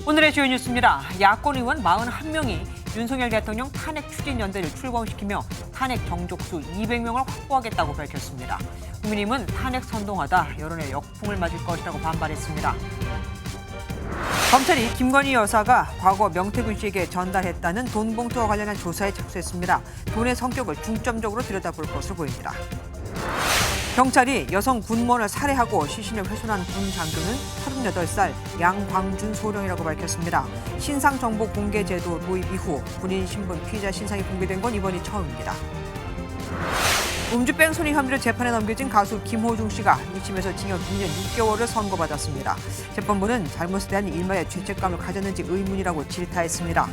오늘의 주요 뉴스입니다. 야권 의원 41명이 윤석열 대통령 탄핵 추진연대를 출범시키며 탄핵 정족수 200명을 확보하겠다고 밝혔습니다. 국민의힘은 탄핵 선동하다 여론의 역풍을 맞을 것이라고 반발했습니다. 검찰이 김건희 여사가 과거 명태균 씨에게 전달했다는 돈 봉투와 관련한 조사에 착수했습니다. 돈의 성격을 중점적으로 들여다볼 것으로 보입니다. 경찰이 여성 군무원을 살해하고 시신을 훼손한 군 장교는 38살 양광준 소령이라고 밝혔습니다. 신상정보 공개 제도 도입 이후 군인 신분 피의자 신상이 공개된 건 이번이 처음입니다. 음주 뺑소니 혐의로 재판에 넘겨진 가수 김호중 씨가 1심에서 징역 2년 6개월을 선고받았습니다. 재판부는 잘못에 대한 일말의 죄책감을 가졌는지 의문이라고 질타했습니다.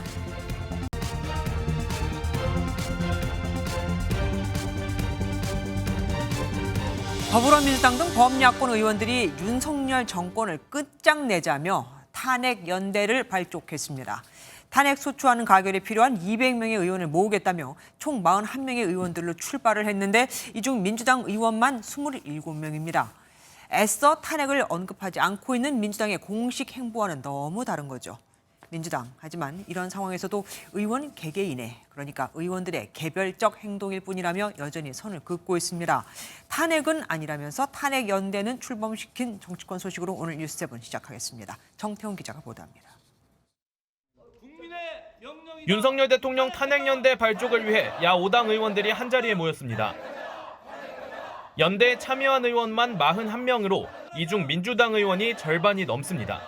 더불어민주당 등 범야권 의원들이 윤석열 정권을 끝장내자며 탄핵 연대를 발족했습니다. 탄핵 소추하는 가결에 필요한 200명의 의원을 모으겠다며 총 41명의 의원들로 출발을 했는데 이 중 민주당 의원만 27명입니다. 애써 탄핵을 언급하지 않고 있는 민주당의 공식 행보와는 너무 다른 거죠. 민주당, 하지만 이런 상황에서도 의원 개개인의, 그러니까 의원들의 개별적 행동일 뿐이라며 여전히 선을 긋고 있습니다. 탄핵은 아니라면서 탄핵 연대는 출범시킨 정치권 소식으로 오늘 뉴스7 시작하겠습니다. 정태훈 기자가 보도합니다. 윤석열 대통령 탄핵연대 발족을 위해 야5당 의원들이 한자리에 모였습니다. 연대에 참여한 의원만 41명으로 이 중 민주당 의원이 절반이 넘습니다.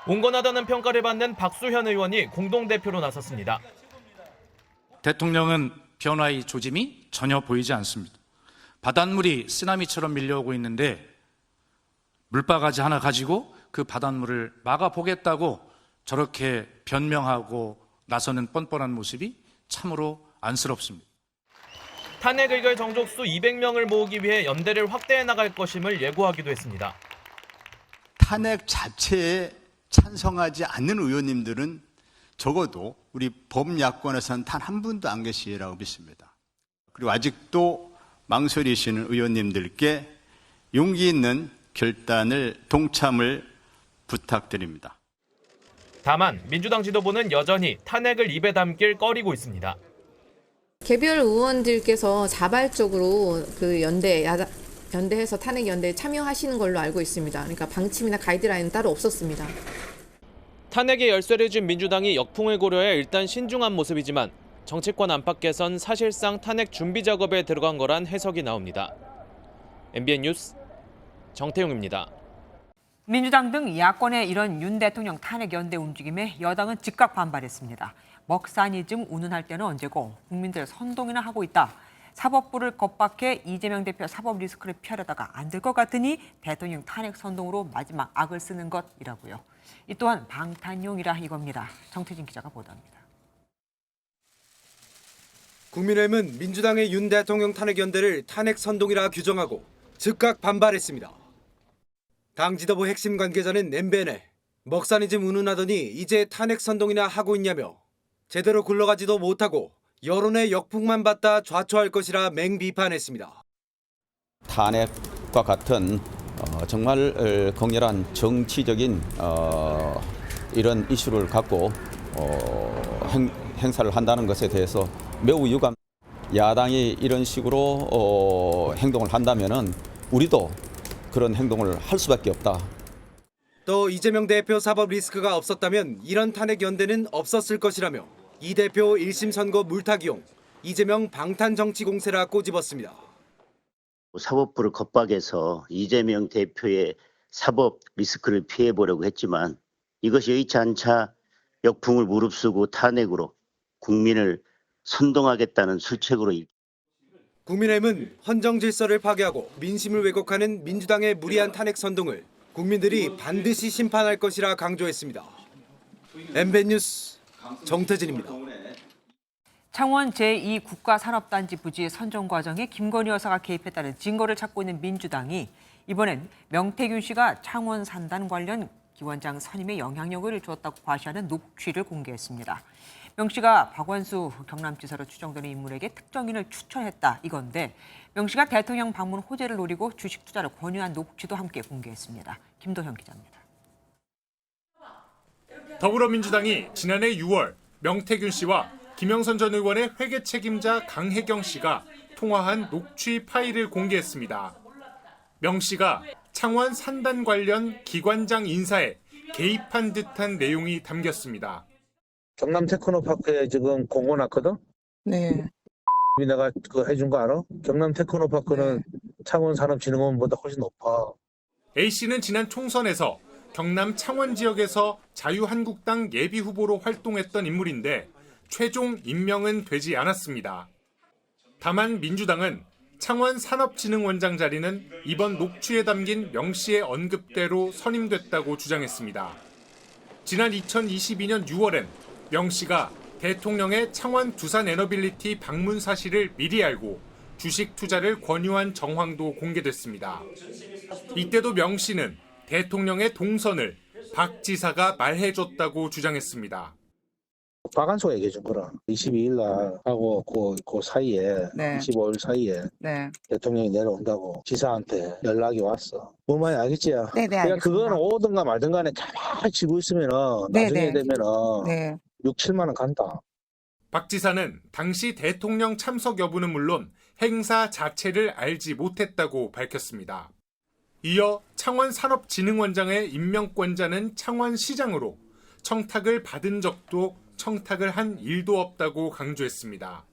온건하다는 평가를 받는 박수현 의원이 공동대표로 나섰습니다. 대통령은 변화의 조짐이 전혀 보이지 않습니다. 바닷물이 쓰나미처럼 밀려오고 있는데 물바가지 하나 가지고 그 바닷물을 막아보겠다고 저렇게 변명하고 나서는 뻔뻔한 모습이 참으로 안쓰럽습니다. 탄핵 의결 정족수 200명을 모으기 위해 연대를 확대해 나갈 것임을 예고하기도 했습니다. 탄핵 자체에 찬성하지 않는 의원님들은 적어도 우리 범야권에서는 단 한 분도 안 계시리라고 믿습니다. 그리고 아직도 망설이시는 의원님들께 용기 있는 결단을 동참을 부탁드립니다. 다만 민주당 지도부는 여전히 탄핵을 입에 담길 꺼리고 있습니다. 개별 의원들께서 자발적으로 그 연대해서 탄핵 연대에 참여하시는 걸로 알고 있습니다. 그러니까 방침이나 가이드라인은 따로 없었습니다. 탄핵에 열쇠를 쥔 민주당이 역풍을 고려해 일단 신중한 모습이지만 정치권 안팎에선 사실상 탄핵 준비 작업에 들어간 거란 해석이 나옵니다. MBN 뉴스 정태용입니다. 민주당 등 야권의 이런 윤 대통령 탄핵 연대 움직임에 여당은 즉각 반발했습니다. 먹사니즘 운운할 때는 언제고 국민들 선동이나 하고 있다. 사법부를 겁박해 이재명 대표 사법 리스크를 피하려다가 안 될 것 같으니 대통령 탄핵 선동으로 마지막 악을 쓰는 것이라고요. 이 또한 방탄용이라 이겁니다. 정태진 기자가 보도합니다. 국민의힘은 민주당의 윤 대통령 탄핵 연대를 탄핵 선동이라 규정하고 즉각 반발했습니다. 당 지도부 핵심 관계자는 MBN에 먹사니즘 운운하더니 이제 탄핵 선동이나 하고 있냐며 제대로 굴러가지도 못하고 여론의 역풍만 받다 좌초할 것이라 맹비판했습니다. 탄핵과 같은 정말 격렬한 정치적인 이런 이슈를 갖고 행사를 한다는 것에 대해서 매우 유감. 야당이 이런 식으로 행동을 한다면은 우리도 그런 행동을 할 수밖에 없다. 또 이재명 대표 사법 리스크가 없었다면 이런 탄핵 연대는 없었을 것이라며 이 대표 1심 선고 물타기용, 이재명 방탄 정치 공세라 꼬집었습니다. 사법부를 겁박해서 이재명 대표의 사법 리스크를 피해보려고 했지만 이것이 여의치 않자 역풍을 무릅쓰고 탄핵으로 국민을 선동하겠다는 수책으로. 국민의힘은 헌정 질서를 파괴하고 민심을 왜곡하는 민주당의 무리한 탄핵 선동을 국민들이 반드시 심판할 것이라 강조했습니다. MBN 뉴스 정태진입니다. 창원 제2국가산업단지 부지 선정 과정에 김건희 여사가 개입했다는 증거를 찾고 있는 민주당이 이번엔 명태균 씨가 창원 산단 관련 기관장 선임에 영향력을 주었다고 과시하는 녹취를 공개했습니다. 명 씨가 박원수 경남지사로 추정되는 인물에게 특정인을 추천했다 이건데 명 씨가 대통령 방문 호재를 노리고 주식 투자를 권유한 녹취도 함께 공개했습니다. 김도현 기자입니다. 더불어민주당이 지난해 6월 명태균 씨와 김영선 전 의원의 회계 책임자 강혜경 씨가 통화한 녹취 파일을 공개했습니다. 명 씨가 창원 산단 관련 기관장 인사에 개입한 듯한 내용이 담겼습니다. 경남 테크노파크에 지금 공고 났거든? 네. 내가 그거 해준 거 알아? 경남 테크노파크는 창원 산업진흥원보다 훨씬 높아. A씨는 지난 총선에서 경남 창원 지역에서 자유한국당 예비후보로 활동했던 인물인데 최종 임명은 되지 않았습니다. 다만 민주당은 창원 산업진흥원장 자리는 이번 녹취에 담긴 명 씨의 언급대로 선임됐다고 주장했습니다. 지난 2022년 6월엔 명 씨가 대통령의 창원 두산 에너빌리티 방문 사실을 미리 알고 주식 투자를 권유한 정황도 공개됐습니다. 이때도 명 씨는 대통령의 동선을 박 지사가 말해줬다고 주장했습니다. 박안수가 얘기해 준 거라. 22일 날 하고 그 사이에 네. 25일 사이에 네. 대통령이 내려온다고 지사한테 연락이 왔어. 뭔 말인지 알겠지? 네, 네, 그러니까 알겠습니다. 그거는 오든가 말든 간에 가만히 지고 있으면은 네, 나중에 네. 되면은 네. 6, 7만 원 간다. 박 지사는 당시 대통령 참석 여부는 물론 행사 자체를 알지 못했다고 밝혔습니다. 이어 창원산업진흥원장의 임명권자는 창원시장으로 청탁을 받은 적도 청탁을 한 일도 없다고 강조했습니다.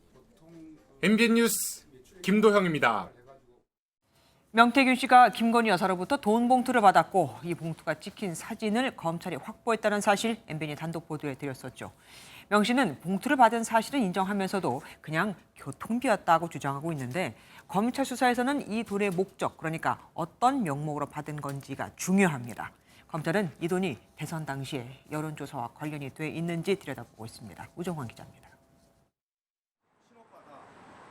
MBN 뉴스 김도형입니다. 명태균 씨가 김건희 여사로부터 돈 봉투를 받았고 이 봉투가 찍힌 사진을 검찰이 확보했다는 사실 MBN이 단독 보도해 드렸었죠. 명 씨는 봉투를 받은 사실은 인정하면서도 그냥 교통비였다고 주장하고 있는데 검찰 수사에서는 이 돈의 목적, 그러니까 어떤 명목으로 받은 건지가 중요합니다. 검찰은 이 돈이 대선 당시에 여론조사와 관련이 돼 있는지 들여다보고 있습니다. 우정환 기자입니다.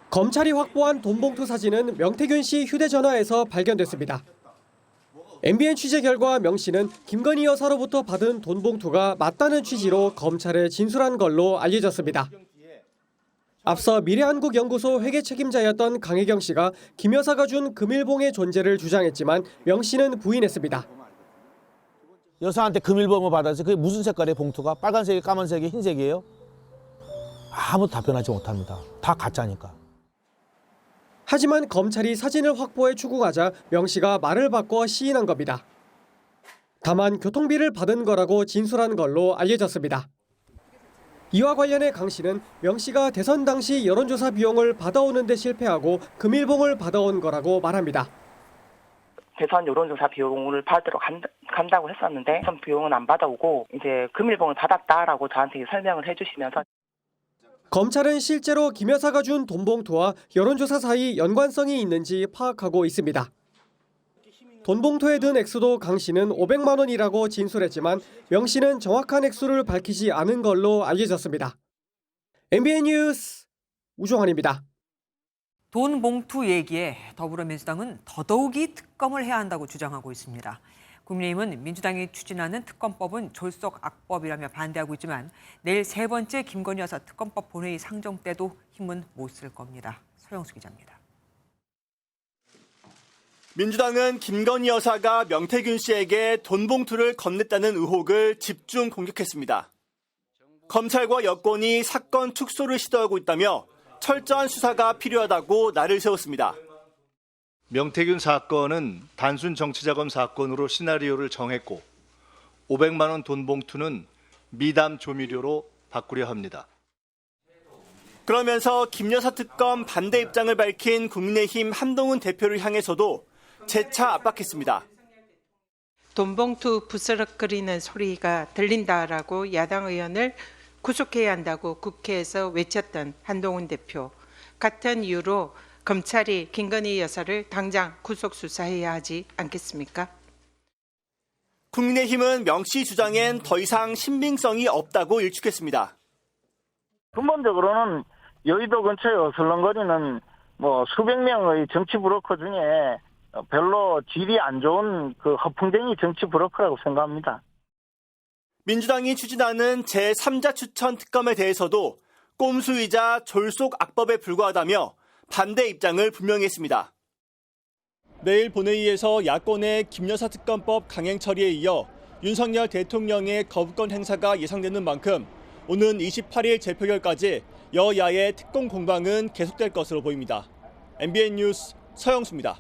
검찰이 확보한 돈봉투 사진은 명태균 씨 휴대전화에서 발견됐습니다. MBN 취재 결과 명 씨는 김건희 여사로부터 받은 돈봉투가 맞다는 취지로 검찰에 진술한 걸로 알려졌습니다. 앞서 미래한국연구소 회계 책임자였던 강혜경 씨가 김 여사가 준 금일봉의 존재를 주장했지만 명 씨는 부인했습니다. 여사한테 금일봉을 받아서 그게 무슨 색깔의 봉투가? 빨간색이, 까만색이, 흰색이에요? 아무도 답변하지 못합니다. 다 가짜니까. 하지만 검찰이 사진을 확보해 추궁하자 명 씨가 말을 바꿔 시인한 겁니다. 다만 교통비를 받은 거라고 진술한 걸로 알려졌습니다. 이와 관련해 강 씨는 명 씨가 대선 당시 여론조사 비용을 받아오는 데 실패하고 금일봉을 받아온 거라고 말합니다. 대선 여론조사 비용을 받으러 간다고 했었는데 대선 비용은 안 받아오고 이제 금일봉을 받았다라고 저한테 설명을 해주시면서 검찰은 실제로 김 여사가 준 돈봉투와 여론조사 사이 연관성이 있는지 파악하고 있습니다. 돈봉투에 든 액수도 강 씨는 500만 원이라고 진술했지만 명 씨는 정확한 액수를 밝히지 않은 걸로 알려졌습니다. MBN 뉴스 우종환입니다. 돈 봉투 얘기에 더불어민주당은 더더욱이 특검을 해야 한다고 주장하고 있습니다. 국민의힘은 민주당이 추진하는 특검법은 졸속 악법이라며 반대하고 있지만 내일 세 번째 김건희 여사 특검법 본회의 상정 때도 힘은 못 쓸 겁니다. 서영수 기자입니다. 민주당은 김건희 여사가 명태균 씨에게 돈 봉투를 건넸다는 의혹을 집중 공격했습니다. 검찰과 여권이 사건 축소를 시도하고 있다며 철저한 수사가 필요하다고 날을 세웠습니다. 명태균 사건은 단순 정치자금 사건으로 시나리오를 정했고 500만 원 돈 봉투는 미담 조미료로 바꾸려 합니다. 그러면서 김 여사 특검 반대 입장을 밝힌 국민의힘 한동훈 대표를 향해서도 재차 압박했습니다. 돈봉투 부스럭거리는 소리가 들린다라고 야당 의원을 구속해야 한다고 국회에서 외쳤던 한동훈 대표. 같은 이유로 검찰이 김건희 여사를 당장 구속 수사해야 하지 않겠습니까? 국민의힘은 명 씨 주장엔 더 이상 신빙성이 없다고 일축했습니다. 근본적으로는 여의도 근처에 어슬렁거리는 수백 명의 정치 브로커 중에 별로 질이 안 좋은 그 허풍쟁이 정치 브로커라고 생각합니다. 민주당이 추진하는 제3자 추천 특검에 대해서도 꼼수이자 졸속 악법에 불과하다며 반대 입장을 분명히 했습니다. 내일 본회의에서 야권의 김 여사 특검법 강행 처리에 이어 윤석열 대통령의 거부권 행사가 예상되는 만큼 오는 28일 재표결까지 여야의 특공 공방은 계속될 것으로 보입니다. MBN 뉴스 서영수입니다.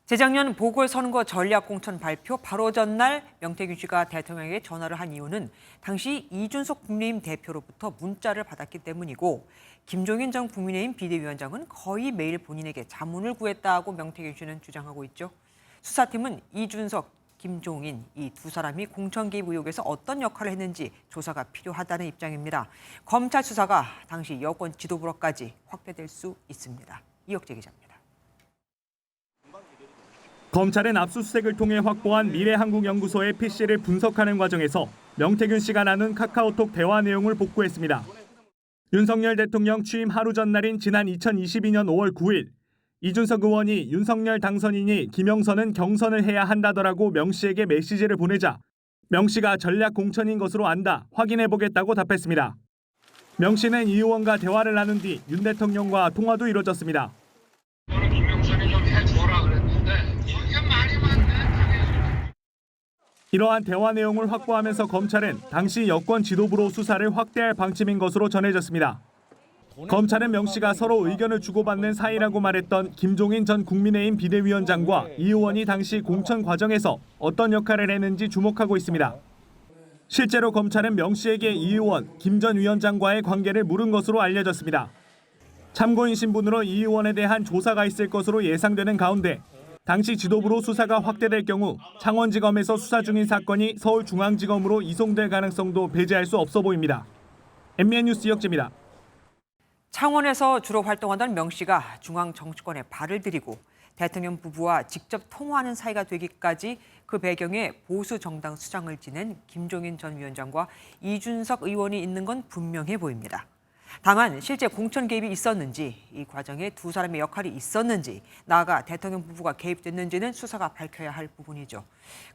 재작년 보궐선거 전략공천 발표 바로 전날 명태균 씨가 대통령에게 전화를 한 이유는 당시 이준석 국민의힘 대표로부터 문자를 받았기 때문이고 김종인 전 국민의힘 비대위원장은 거의 매일 본인에게 자문을 구했다고 명태균 씨는 주장하고 있죠. 수사팀은 이준석, 김종인 이 두 사람이 공천 개입 의혹에서 어떤 역할을 했는지 조사가 필요하다는 입장입니다. 검찰 수사가 당시 여권 지도부로까지 확대될 수 있습니다. 이혁재 기자입니다. 검찰은 압수수색을 통해 확보한 미래한국연구소의 PC를 분석하는 과정에서 명태균 씨가 나눈 카카오톡 대화 내용을 복구했습니다. 윤석열 대통령 취임 하루 전날인 지난 2022년 5월 9일 이준석 의원이 윤석열 당선인이 김영선은 경선을 해야 한다더라고 명 씨에게 메시지를 보내자 명 씨가 전략 공천인 것으로 안다, 확인해보겠다고 답했습니다. 명 씨는 이 의원과 대화를 나눈 뒤 윤 대통령과 통화도 이뤄졌습니다. 김영선이 좀 해줘라 그랬는데 이게 말이 많네. 이러한 대화 내용을 확보하면서 검찰은 당시 여권 지도부로 수사를 확대할 방침인 것으로 전해졌습니다. 검찰은 명 씨가 서로 의견을 주고받는 사이라고 말했던 김종인 전 국민의힘 비대위원장과 이 의원이 당시 공천 과정에서 어떤 역할을 했는지 주목하고 있습니다. 실제로 검찰은 명 씨에게 이 의원, 김 전 위원장과의 관계를 물은 것으로 알려졌습니다. 참고인 신분으로 이 의원에 대한 조사가 있을 것으로 예상되는 가운데 당시 지도부로 수사가 확대될 경우 창원지검에서 수사 중인 사건이 서울중앙지검으로 이송될 가능성도 배제할 수 없어 보입니다. MBN 뉴스 이혁재입니다. 창원에서 주로 활동하던 명 씨가 중앙 정치권에 발을 들이고 대통령 부부와 직접 통화하는 사이가 되기까지 그 배경에 보수 정당 수장을 지낸 김종인 전 위원장과 이준석 의원이 있는 건 분명해 보입니다. 다만 실제 공천 개입이 있었는지, 이 과정에 두 사람의 역할이 있었는지, 나아가 대통령 부부가 개입됐는지는 수사가 밝혀야 할 부분이죠.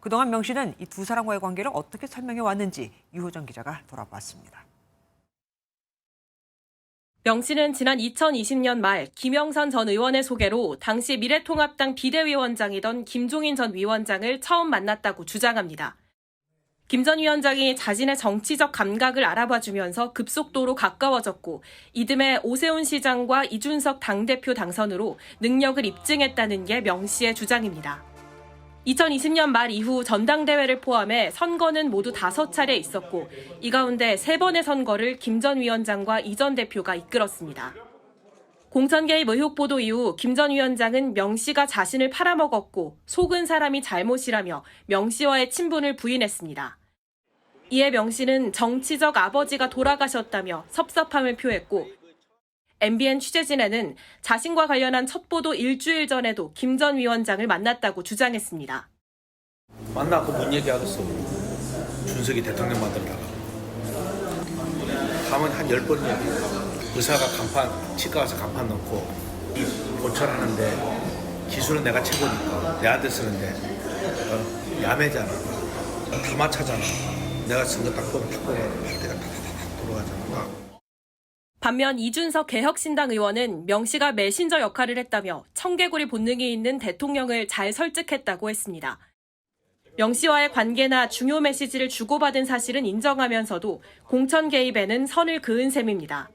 그동안 명 씨는 이 두 사람과의 관계를 어떻게 설명해 왔는지 유호정 기자가 돌아봤습니다. 명 씨는 지난 2020년 말 김영선 전 의원의 소개로 당시 미래통합당 비대위원장이던 김종인 전 위원장을 처음 만났다고 주장합니다. 김 전 위원장이 자신의 정치적 감각을 알아봐주면서 급속도로 가까워졌고 이듬해 오세훈 시장과 이준석 당대표 당선으로 능력을 입증했다는 게 명 씨의 주장입니다. 2020년 말 이후 전당대회를 포함해 선거는 모두 5차례 있었고 이 가운데 3번의 선거를 김 전 위원장과 이 전 대표가 이끌었습니다. 공천 개입 의혹 보도 이후 김 전 위원장은 명 씨가 자신을 팔아먹었고 속은 사람이 잘못이라며 명 씨와의 친분을 부인했습니다. 이에 명 씨는 정치적 아버지가 돌아가셨다며 섭섭함을 표했고 MBN 취재진에는 자신과 관련한 첫 보도 일주일 전에도 김 전 위원장을 만났다고 주장했습니다. 만나고 뭔 얘기하겠어. 준석이 대통령 만들다가. 가면 한 10번 얘기. 의사가 간판, 치과 가서 간판 넣고 본철하는데 기술은 내가 최고니까 내한테 쓰는데 야매잖아. 가마차잖아. 내가 쓴 거 딱 보면 탁 보면 내가 탁 돌아가잖아. 반면 이준석 개혁신당 의원은 명 씨가 메신저 역할을 했다며 청개구리 본능이 있는 대통령을 잘 설득했다고 했습니다. 명 씨와의 관계나 중요 메시지를 주고받은 사실은 인정하면서도 공천 개입에는 선을 그은 셈입니다.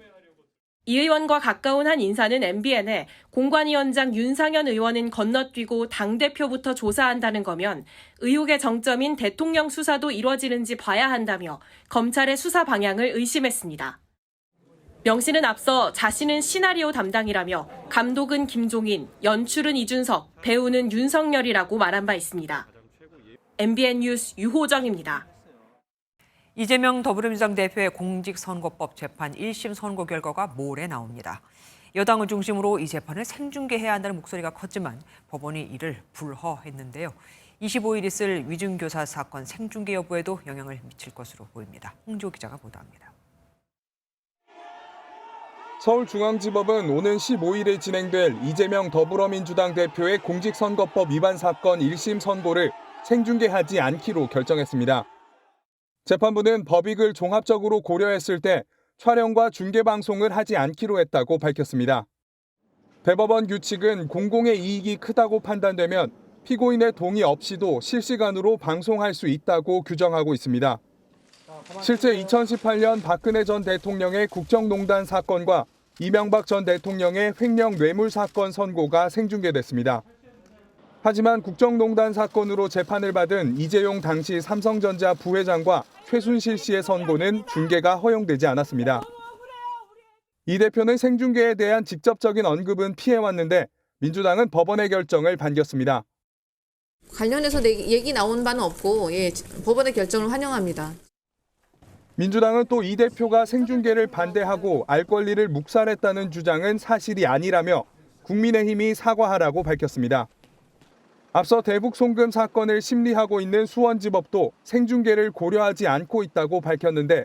이 의원과 가까운 한 인사는 MBN에 공관위원장 윤상현 의원은 건너뛰고 당대표부터 조사한다는 거면 의혹의 정점인 대통령 수사도 이뤄지는지 봐야 한다며 검찰의 수사 방향을 의심했습니다. 명 씨는 앞서 자신은 시나리오 담당이라며 감독은 김종인, 연출은 이준석, 배우는 윤석열이라고 말한 바 있습니다. MBN 뉴스 유호정입니다. 이재명 더불어민주당 대표의 공직선거법 재판 1심 선고 결과가 모레 나옵니다. 여당을 중심으로 이 재판을 생중계해야 한다는 목소리가 컸지만 법원이 이를 불허했는데요. 25일 있을 위중교사 사건 생중계 여부에도 영향을 미칠 것으로 보입니다. 홍지호 기자가 보도합니다. 서울중앙지법은 오는 15일에 진행될 이재명 더불어민주당 대표의 공직선거법 위반 사건 1심 선고를 생중계하지 않기로 결정했습니다. 재판부는 법익을 종합적으로 고려했을 때 촬영과 중계방송을 하지 않기로 했다고 밝혔습니다. 대법원 규칙은 공공의 이익이 크다고 판단되면 피고인의 동의 없이도 실시간으로 방송할 수 있다고 규정하고 있습니다. 실제 2018년 박근혜 전 대통령의 국정농단 사건과 이명박 전 대통령의 횡령 뇌물 사건 선고가 생중계됐습니다. 하지만 국정농단 사건으로 재판을 받은 이재용 당시 삼성전자 부회장과 최순실 씨의 선고는 중계가 허용되지 않았습니다. 이 대표는 생중계에 대한 직접적인 언급은 피해왔는데 민주당은 법원의 결정을 반겼습니다. 관련해서 얘기 나온 바는 없고 법원의 결정을 환영합니다. 민주당은 또 이 대표가 생중계를 반대하고 알 권리를 묵살했다는 주장은 사실이 아니라며 국민의힘이 사과하라고 밝혔습니다. 앞서 대북 송금 사건을 심리하고 있는 수원지법도 생중계를 고려하지 않고 있다고 밝혔는데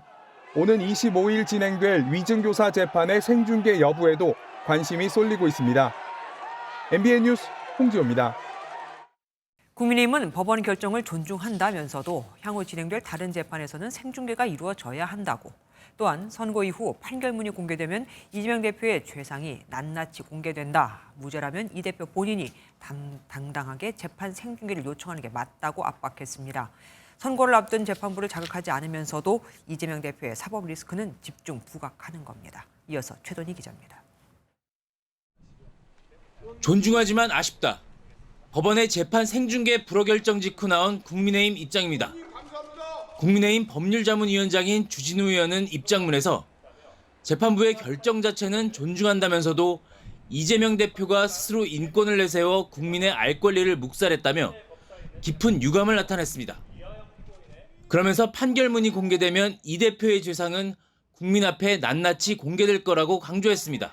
오는 25일 진행될 위증교사 재판의 생중계 여부에도 관심이 쏠리고 있습니다. MBN 뉴스 홍지호입니다. 국민의힘은 법원 결정을 존중한다면서도 향후 진행될 다른 재판에서는 생중계가 이루어져야 한다고, 또한 선고 이후 판결문이 공개되면 이재명 대표의 죄상이 낱낱이 공개된다. 무죄라면 이 대표 본인이 당당하게 재판 생중계를 요청하는 게 맞다고 압박했습니다. 선고를 앞둔 재판부를 자극하지 않으면서도 이재명 대표의 사법 리스크는 집중 부각하는 겁니다. 이어서 최돈희 기자입니다. 존중하지만 아쉽다. 법원의 재판 생중계 불허 결정 직후 나온 국민의힘 입장입니다. 국민의힘 법률자문위원장인 주진우 의원은 입장문에서 재판부의 결정 자체는 존중한다면서도 이재명 대표가 스스로 인권을 내세워 국민의 알 권리를 묵살했다며 깊은 유감을 나타냈습니다. 그러면서 판결문이 공개되면 이 대표의 죄상은 국민 앞에 낱낱이 공개될 거라고 강조했습니다.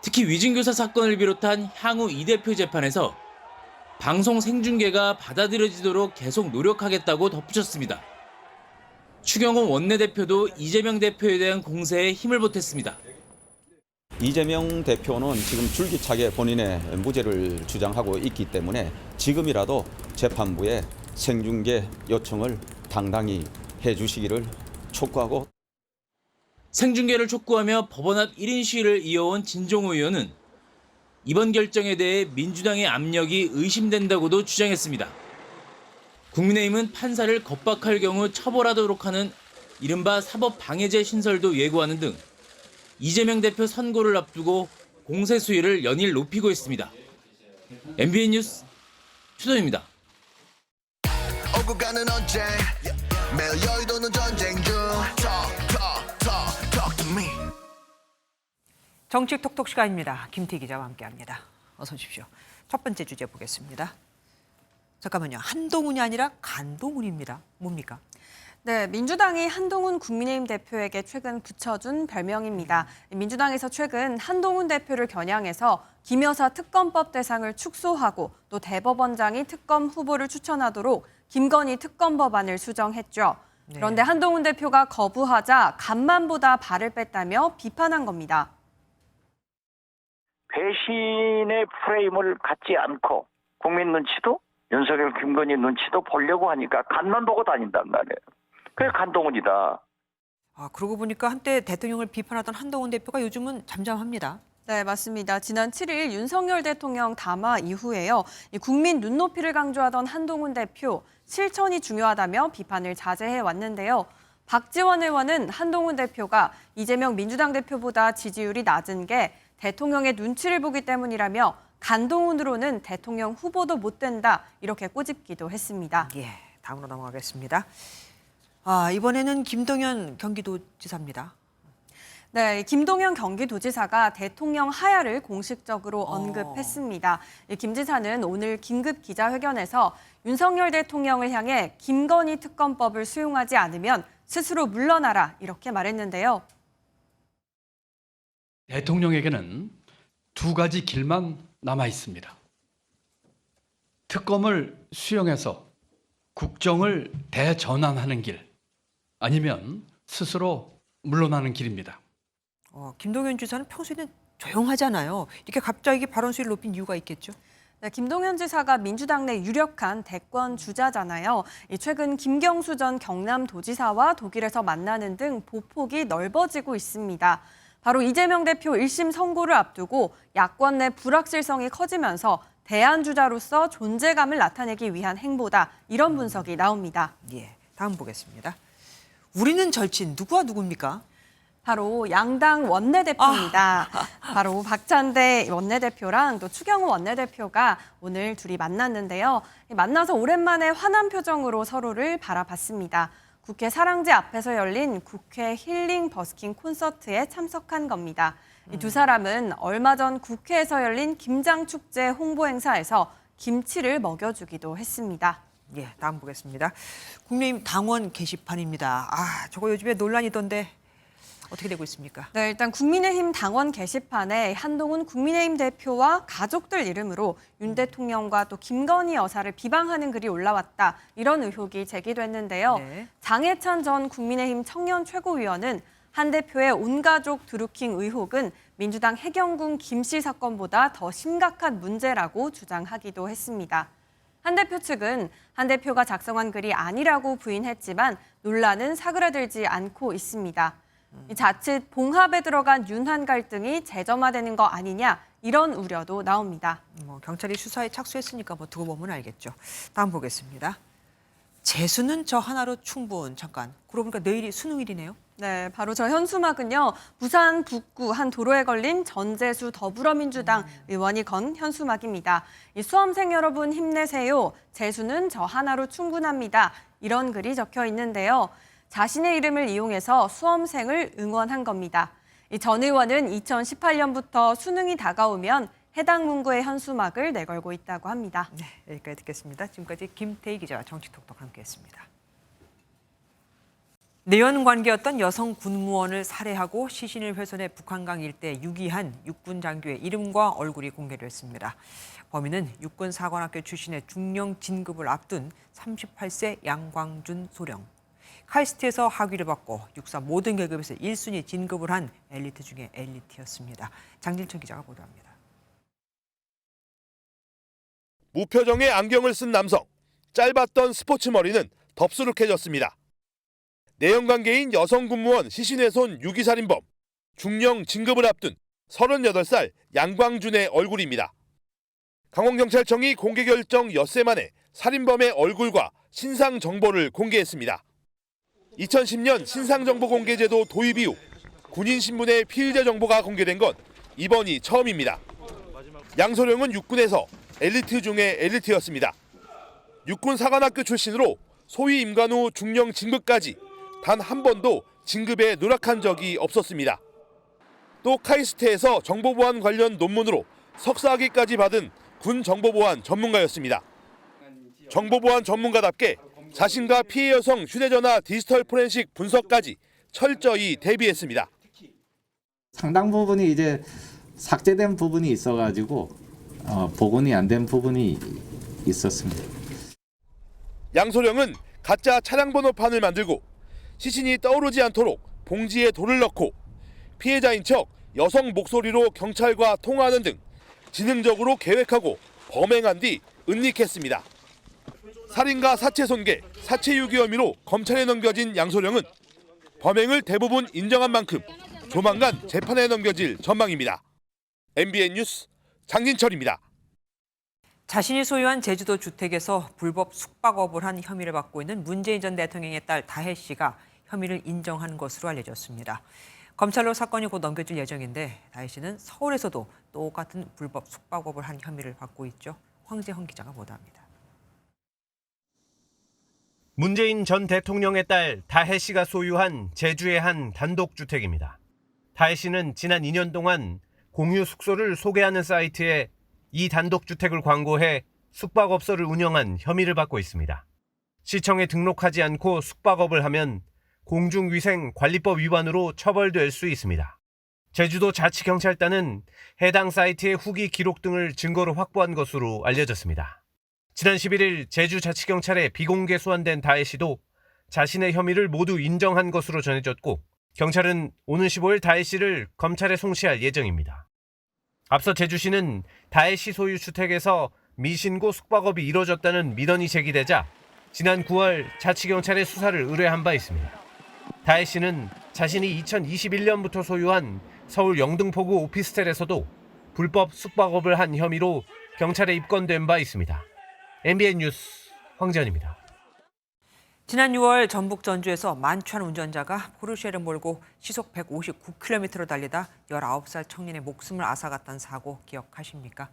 특히 위증교사 사건을 비롯한 향후 이 대표 재판에서 방송 생중계가 받아들여지도록 계속 노력하겠다고 덧붙였습니다. 추경호 원내대표도 이재명 대표에 대한 공세에 힘을 보탰습니다. 이재명 대표는 지금 줄기차게 본인의 무죄를 주장하고 있기 때문에 지금이라도 재판부에 생중계 요청을 당당히 해주시기를 촉구하고, 생중계를 촉구하며 법원 앞 1인 시위를 이어온 진종호 의원은 이번 결정에 대해 민주당의 압력이 의심된다고도 주장했습니다. 국민의힘은 판사를 겁박할 경우 처벌하도록 하는 이른바 사법방해제 신설도 예고하는 등 이재명 대표 선고를 앞두고 공세 수위를 연일 높이고 있습니다. MBN 뉴스 최돈입니다. 오고 가는 언제 매일 여의도는 전쟁 중 Talk to me. 정치 톡톡 시간입니다. 김태희 기자와 함께합니다. 어서 오십시오. 첫 번째 주제 보겠습니다. 잠깐만요. 한동훈이 아니라 간동훈입니다. 뭡니까? 네, 민주당이 한동훈 국민의힘 대표에게 최근 붙여준 별명입니다. 민주당에서 최근 한동훈 대표를 겨냥해서 김 여사 특검법 대상을 축소하고 또 대법원장이 특검 후보를 추천하도록 김건희 특검 법안을 수정했죠. 그런데 한동훈 대표가 거부하자 간만보다 발을 뺐다며 비판한 겁니다. 배신의 프레임을 갖지 않고 국민 눈치도 윤석열, 김건희 눈치도 보려고 하니까 간만 보고 다닌단 말이에요. 그게 간동훈이다. 그러고 보니까 한때 대통령을 비판하던 한동훈 대표가 요즘은 잠잠합니다. 네, 맞습니다. 지난 7일 윤석열 대통령 담화 이후에요. 국민 눈높이를 강조하던 한동훈 대표, 실천이 중요하다며 비판을 자제해 왔는데요. 박지원 의원은 한동훈 대표가 이재명 민주당 대표보다 지지율이 낮은 게 대통령의 눈치를 보기 때문이라며 간동훈으로는 대통령 후보도 못 된다, 이렇게 꼬집기도 했습니다. 예, 다음으로 넘어가겠습니다. 이번에는 김동연 경기도지사입니다. 네, 김동연 경기도지사가 대통령 하야를 공식적으로 언급했습니다. 김 지사는 오늘 긴급 기자회견에서 윤석열 대통령을 향해 김건희 특검법을 수용하지 않으면 스스로 물러나라, 이렇게 말했는데요. 대통령에게는 두 가지 길만 남아 있습니다. 특검을 수용해서 국정을 대전환하는 길, 아니면 스스로 물러나는 길입니다. 김동연 지사는 평소에는 조용하잖아요. 이렇게 갑자기 발언 수위를 높인 이유가 있겠죠? 네, 김동연 지사가 민주당 내 유력한 대권 주자잖아요. 최근 김경수 전 경남도지사와 독일에서 만나는 등 보폭이 넓어지고 있습니다. 바로 이재명 대표 1심 선고를 앞두고 야권 내 불확실성이 커지면서 대안주자로서 존재감을 나타내기 위한 행보다 이런 분석이 나옵니다. 예, 다음 보겠습니다. 우리는 절친 누구와 누구입니까? 바로 양당 원내대표입니다. 바로 박찬대 원내대표랑 또 추경호 원내대표가 오늘 둘이 만났는데요. 만나서 오랜만에 환한 표정으로 서로를 바라봤습니다. 국회 사랑제 앞에서 열린 국회 힐링 버스킹 콘서트에 참석한 겁니다. 이 두 사람은 얼마 전 국회에서 열린 김장축제 홍보 행사에서 김치를 먹여주기도 했습니다. 예, 다음 보겠습니다. 국민의힘 당원 게시판입니다. 저거 요즘에 논란이던데 어떻게 되고 있습니까? 네, 일단 국민의힘 당원 게시판에 한동훈 국민의힘 대표와 가족들 이름으로 윤 대통령과 또 김건희 여사를 비방하는 글이 올라왔다. 이런 의혹이 제기됐는데요. 네. 장해찬 전 국민의힘 청년 최고위원은 한 대표의 온가족 드루킹 의혹은 민주당 해경궁 김씨 사건보다 더 심각한 문제라고 주장하기도 했습니다. 한 대표 측은 한 대표가 작성한 글이 아니라고 부인했지만 논란은 사그라들지 않고 있습니다. 자칫 봉합에 들어간 윤한 갈등이 재점화되는 거 아니냐 이런 우려도 나옵니다. 경찰이 수사에 착수했으니까 두고 보면 알겠죠. 다음 보겠습니다. 재수는 저 하나로 충분. 잠깐. 그러고 보니까 내일이 수능일이네요. 네, 바로 저 현수막은요. 부산 북구 한 도로에 걸린 전재수 더불어민주당 의원이 건 현수막입니다. 이 수험생 여러분 힘내세요. 재수는 저 하나로 충분합니다. 이런 글이 적혀 있는데요. 자신의 이름을 이용해서 수험생을 응원한 겁니다. 이 전 의원은 2018년부터 수능이 다가오면 해당 문구의 현수막을 내걸고 있다고 합니다. 네, 여기까지 듣겠습니다. 지금까지 김태희 기자와 정치톡톡 함께했습니다. 내연 관계였던 여성 군무원을 살해하고 시신을 훼손해 북한강 일대에 유기한 육군 장교의 이름과 얼굴이 공개됐습니다. 범인은 육군 사관학교 출신의 중령 진급을 앞둔 38세 양광준 소령. 카이스트에서 학위를 받고 육사 모든 계급에서 1순위 진급을 한 엘리트 중에 엘리트였습니다. 장진천 기자가 보도합니다. 무표정의 안경을 쓴 남성, 짧았던 스포츠 머리는 덥수룩해졌습니다. 내연관계인 여성 군무원 시신훼손 유기살인범, 중령 진급을 앞둔 38살 양광준의 얼굴입니다. 강원경찰청이 공개 결정 엿새 만에 살인범의 얼굴과 신상 정보를 공개했습니다. 2010년 신상정보 공개제도 도입 이후 군인 신분의 피의자 정보가 공개된 건 이번이 처음입니다. 양소령은 육군에서 엘리트 중에 엘리트였습니다. 육군 사관학교 출신으로 소위 임관 후 중령 진급까지 단 한 번도 진급에 누락한 적이 없었습니다. 또 카이스트에서 정보보안 관련 논문으로 석사학위까지 받은 군 정보보안 전문가였습니다. 정보보안 전문가답게 자신과 피해 여성 휴대전화 디지털 포렌식 분석까지 철저히 대비했습니다. 상당 부분이 이제 삭제된 부분이 있어가지고 복원이 안 된 부분이 있었습니다. 양소령은 가짜 차량 번호판을 만들고 시신이 떠오르지 않도록 봉지에 돌을 넣고 피해자인 척 여성 목소리로 경찰과 통화하는 등 지능적으로 계획하고 범행한 뒤 은닉했습니다. 살인과 사체 손괴, 사체 유기 혐의로 검찰에 넘겨진 양소령은 범행을 대부분 인정한 만큼 조만간 재판에 넘겨질 전망입니다. MBN 뉴스 장진철입니다. 자신이 소유한 제주도 주택에서 불법 숙박업을 한 혐의를 받고 있는 문재인 전 대통령의 딸 다혜 씨가 혐의를 인정한 것으로 알려졌습니다. 검찰로 사건이 곧 넘겨질 예정인데 다혜 씨는 서울에서도 똑같은 불법 숙박업을 한 혐의를 받고 있죠. 황재헌 기자가 보도합니다. 문재인 전 대통령의 딸 다혜 씨가 소유한 제주의 한 단독주택입니다. 다혜 씨는 지난 2년 동안 공유 숙소를 소개하는 사이트에 이 단독주택을 광고해 숙박업소를 운영한 혐의를 받고 있습니다. 시청에 등록하지 않고 숙박업을 하면 공중위생관리법 위반으로 처벌될 수 있습니다. 제주도 자치경찰단은 해당 사이트의 후기 기록 등을 증거로 확보한 것으로 알려졌습니다. 지난 11일 제주자치경찰에 비공개 소환된 다혜 씨도 자신의 혐의를 모두 인정한 것으로 전해졌고 경찰은 오는 15일 다혜 씨를 검찰에 송치할 예정입니다. 앞서 제주시는 다혜 씨 소유 주택에서 미신고 숙박업이 이뤄졌다는 민원이 제기되자 지난 9월 자치경찰에 수사를 의뢰한 바 있습니다. 다혜 씨는 자신이 2021년부터 소유한 서울 영등포구 오피스텔에서도 불법 숙박업을 한 혐의로 경찰에 입건된 바 있습니다. MBN 뉴스 황재현입니다. 지난 6월 전북 전주에서 만취한 운전자가 포르쉐를 몰고 시속 159km로 달리다 19살 청년의 목숨을 앗아갔다는 사고 기억하십니까?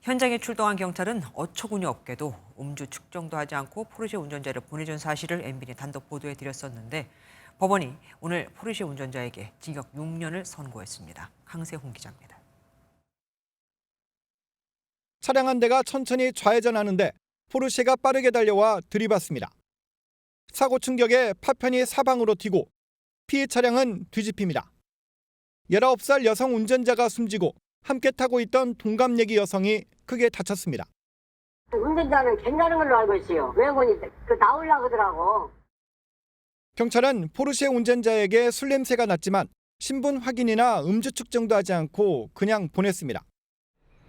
현장에 출동한 경찰은 어처구니 없게도 음주 측정도 하지 않고 포르쉐 운전자를 보내준 사실을 MBN이 단독 보도해드렸었는데 법원이 오늘 포르쉐 운전자에게 징역 6년을 선고했습니다. 강세훈 기자입니다. 차량 한 대가 천천히 좌회전하는데 포르쉐가 빠르게 달려와 들이받습니다. 사고 충격에 파편이 사방으로 튀고 피해 차량은 뒤집힙니다. 19살 여성 운전자가 숨지고 함께 타고 있던 동갑내기 여성이 크게 다쳤습니다. 운전자는 괜찮은 걸로 알고 있어요. 외국인이 나오려고 하더라고. 경찰은 포르쉐 운전자에게 술 냄새가 났지만 신분 확인이나 음주 측정도 하지 않고 그냥 보냈습니다.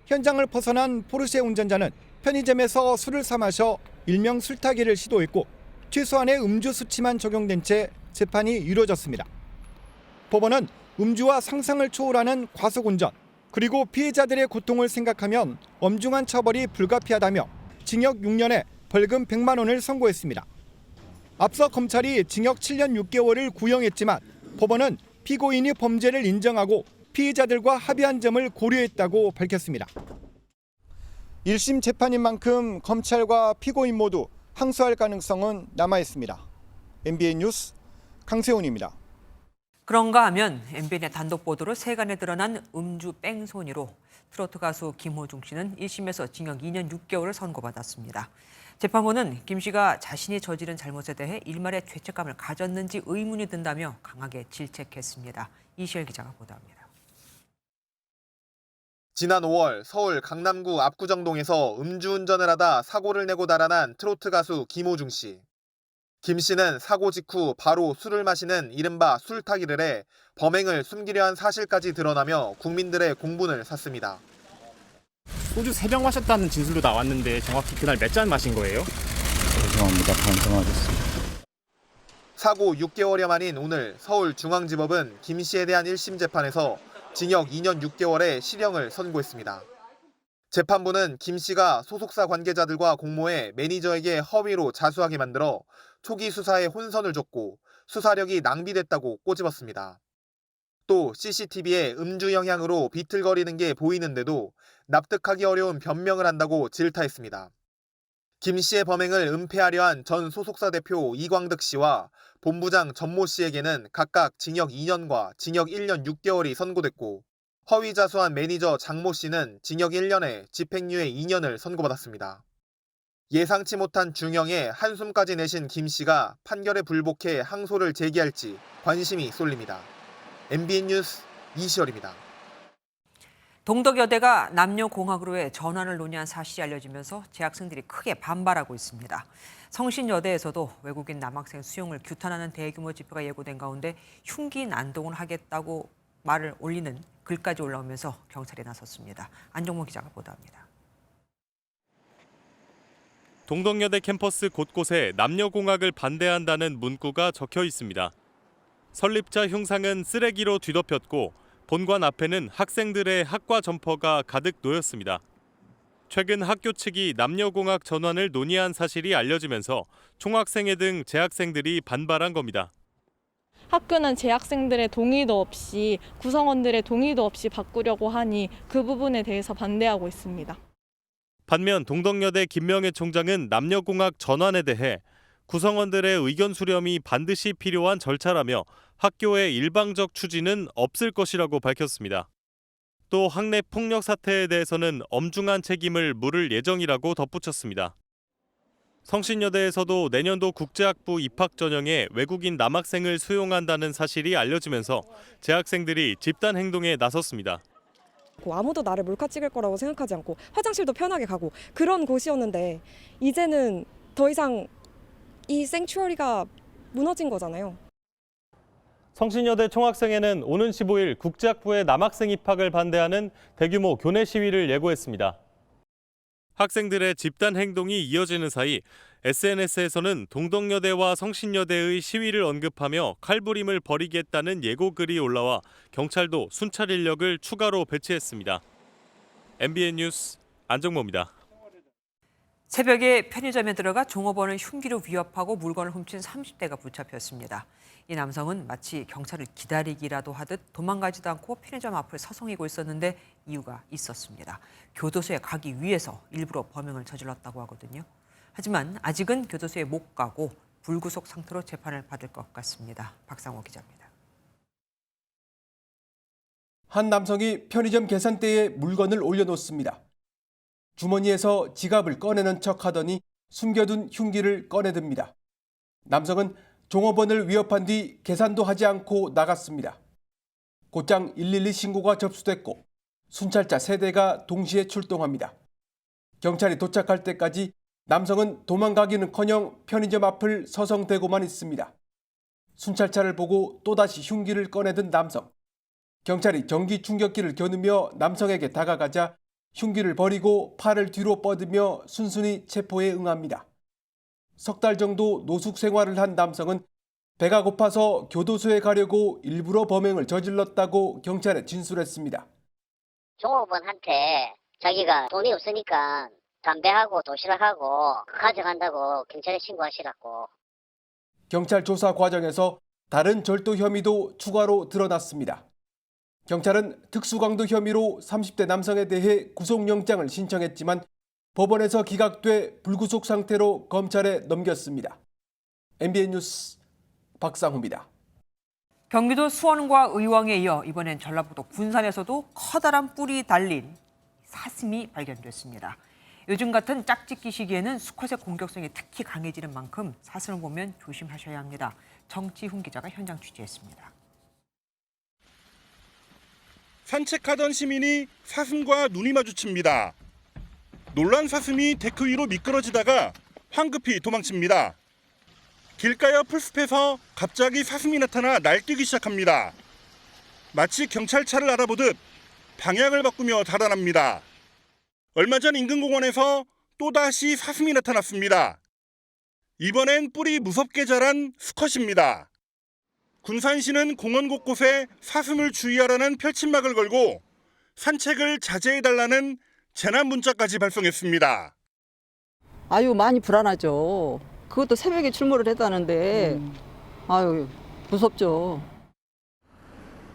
현장을 벗어난 포르쉐 운전자는 편의점에서 술을 사 마셔 일명 술타기를 시도했고 최소한의 음주 수치만 적용된 채 재판이 이루어졌습니다. 법원은 음주와 상상을 초월하는 과속운전 그리고 피해자들의 고통을 생각하면 엄중한 처벌이 불가피하다며 징역 6년에 벌금 100만 원을 선고했습니다. 앞서 검찰이 징역 7년 6개월을 구형했지만 법원은 피고인이 범죄를 인정하고 피해자들과 합의한 점을 고려했다고 밝혔습니다. 1심 재판인 만큼 검찰과 피고인 모두 항소할 가능성은 남아있습니다. MBN 뉴스 강세훈입니다. 그런가 하면 MBN의 단독 보도로 세간에 드러난 음주 뺑소니로 트로트 가수 김호중 씨는 1심에서 징역 2년 6개월을 선고받았습니다. 재판부는 김 씨가 자신이 저지른 잘못에 대해 일말의 죄책감을 가졌는지 의문이 든다며 강하게 질책했습니다. 이시열 기자가 보도합니다. 지난 5월 서울 강남구 압구정동에서 음주운전을 하다 사고를 내고 달아난 트로트 가수 김호중 씨. 김 씨는 사고 직후 바로 술을 마시는 이른바 술타기를 해 범행을 숨기려 한 사실까지 드러나며 국민들의 공분을 샀습니다. 소주 3병 마셨다는 진술도 나왔는데 정확히 그날 몇 잔 마신 거예요? 죄송합니다. 반성하겠습니다. 사고 6개월여 만인 오늘 서울중앙지법은 김 씨에 대한 1심 재판에서 징역 2년 6개월의 실형을 선고했습니다. 재판부는 김 씨가 소속사 관계자들과 공모해 매니저에게 허위로 자수하게 만들어 초기 수사에 혼선을 줬고 수사력이 낭비됐다고 꼬집었습니다. 또 CCTV에 음주 영향으로 비틀거리는 게 보이는데도 납득하기 어려운 변명을 한다고 질타했습니다. 김 씨의 범행을 은폐하려 한 전 소속사 대표 이광득 씨와 본부장 전모 씨에게는 각각 징역 2년과 징역 1년 6개월이 선고됐고 허위 자수한 매니저 장모 씨는 징역 1년에 집행유예 2년을 선고받았습니다. 예상치 못한 중형에 한숨까지 내신 김 씨가 판결에 불복해 항소를 제기할지 관심이 쏠립니다. MBN 뉴스 이시열입니다. 동덕여대가 남녀공학으로의 전환을 논의한 사실이 알려지면서 재학생들이 크게 반발하고 있습니다. 성신여대에서도 외국인 남학생 수용을 규탄하는 대규모 집회가 예고된 가운데 흉기 난동을 하겠다고 말을 올리는 글까지 올라오면서 경찰이 나섰습니다. 안종모 기자가 보도합니다. 동덕여대 캠퍼스 곳곳에 남녀공학을 반대한다는 문구가 적혀 있습니다. 설립자 흉상은 쓰레기로 뒤덮였고 본관 앞에는 학생들의 학과 점퍼가 가득 놓였습니다. 최근 학교 측이 남녀공학 전환을 논의한 사실이 알려지면서 총학생회 등 재학생들이 반발한 겁니다. 학교는 재학생들의 동의도 없이 구성원들의 동의도 없이 바꾸려고 하니 그 부분에 대해서 반대하고 있습니다. 반면 동덕여대 김명애 총장은 남녀공학 전환에 대해 구성원들의 의견 수렴이 반드시 필요한 절차라며 학교의 일방적 추진은 없을 것이라고 밝혔습니다. 또 학내 폭력 사태에 대해서는 엄중한 책임을 물을 예정이라고 덧붙였습니다. 성신여대에서도 내년도 국제학부 입학 전형에 외국인 남학생을 수용한다는 사실이 알려지면서 재학생들이 집단 행동에 나섰습니다. 아무도 나를 몰카 찍을 거라고 생각하지 않고 화장실도 편하게 가고 그런 곳이었는데 이제는 더 이상 이 생츄어리가 무너진 거잖아요. 성신여대 총학생회는 오는 15일 국제학부의 남학생 입학을 반대하는 대규모 교내 시위를 예고했습니다. 학생들의 집단 행동이 이어지는 사이 SNS에서는 동덕여대와 성신여대의 시위를 언급하며 칼부림을 벌이겠다는 예고글이 올라와 경찰도 순찰 인력을 추가로 배치했습니다. MBN 뉴스 안정모입니다. 새벽에 편의점에 들어가 종업원을 흉기로 위협하고 물건을 훔친 30대가 붙잡혔습니다. 이 남성은 마치 경찰을 기다리기라도 하듯 도망가지도 않고 편의점 앞을 서성이고 있었는데 이유가 있었습니다. 교도소에 가기 위해서 일부러 범행을 저질렀다고 하거든요. 하지만 아직은 교도소에 못 가고 불구속 상태로 재판을 받을 것 같습니다. 박상호 기자입니다. 한 남성이 편의점 계산대에 물건을 올려놓습니다. 주머니에서 지갑을 꺼내는 척하더니 숨겨둔 흉기를 꺼내듭니다. 남성은 종업원을 위협한 뒤 계산도 하지 않고 나갔습니다. 곧장 112 신고가 접수됐고 순찰차 3대가 동시에 출동합니다. 경찰이 도착할 때까지 남성은 도망가기는커녕 편의점 앞을 서성대고만 있습니다. 순찰차를 보고 또다시 흉기를 꺼내든 남성. 경찰이 전기 충격기를 겨누며 남성에게 다가가자 흉기를 버리고 팔을 뒤로 뻗으며 순순히 체포에 응합니다. 석 달 정도 노숙 생활을 한 남성은 배가 고파서 교도소에 가려고 일부러 범행을 저질렀다고 경찰에 진술했습니다. 종업원한테 자기가 돈이 없으니까 담배하고 도시락하고 가져간다고 경찰에 신고하시라고. 경찰 조사 과정에서 다른 절도 혐의도 추가로 드러났습니다. 경찰은 특수강도 혐의로 30대 남성에 대해 구속영장을 신청했지만 법원에서 기각돼 불구속 상태로 검찰에 넘겼습니다. MBN 뉴스 박상호입니다. 경기도 수원과 의왕에 이어 이번엔 전라북도 군산에서도 커다란 뿔이 달린 사슴이 발견됐습니다. 요즘 같은 짝짓기 시기에는 수컷의 공격성이 특히 강해지는 만큼 사슴을 보면 조심하셔야 합니다. 정치훈 기자가 현장 취재했습니다. 산책하던 시민이 사슴과 눈이 마주칩니다. 놀란 사슴이 데크 위로 미끄러지다가 황급히 도망칩니다. 길가여 풀숲에서 갑자기 사슴이 나타나 날뛰기 시작합니다. 마치 경찰차를 알아보듯 방향을 바꾸며 달아납니다. 얼마 전 인근 공원에서 또다시 사슴이 나타났습니다. 이번엔 뿔이 무섭게 자란 수컷입니다. 군산시는 공원 곳곳에 사슴을 주의하라는 펼침막을 걸고 산책을 자제해달라는 재난 문자까지 발송했습니다. 아유, 많이 불안하죠. 그것도 새벽에 출몰을 했다는데 아유, 무섭죠.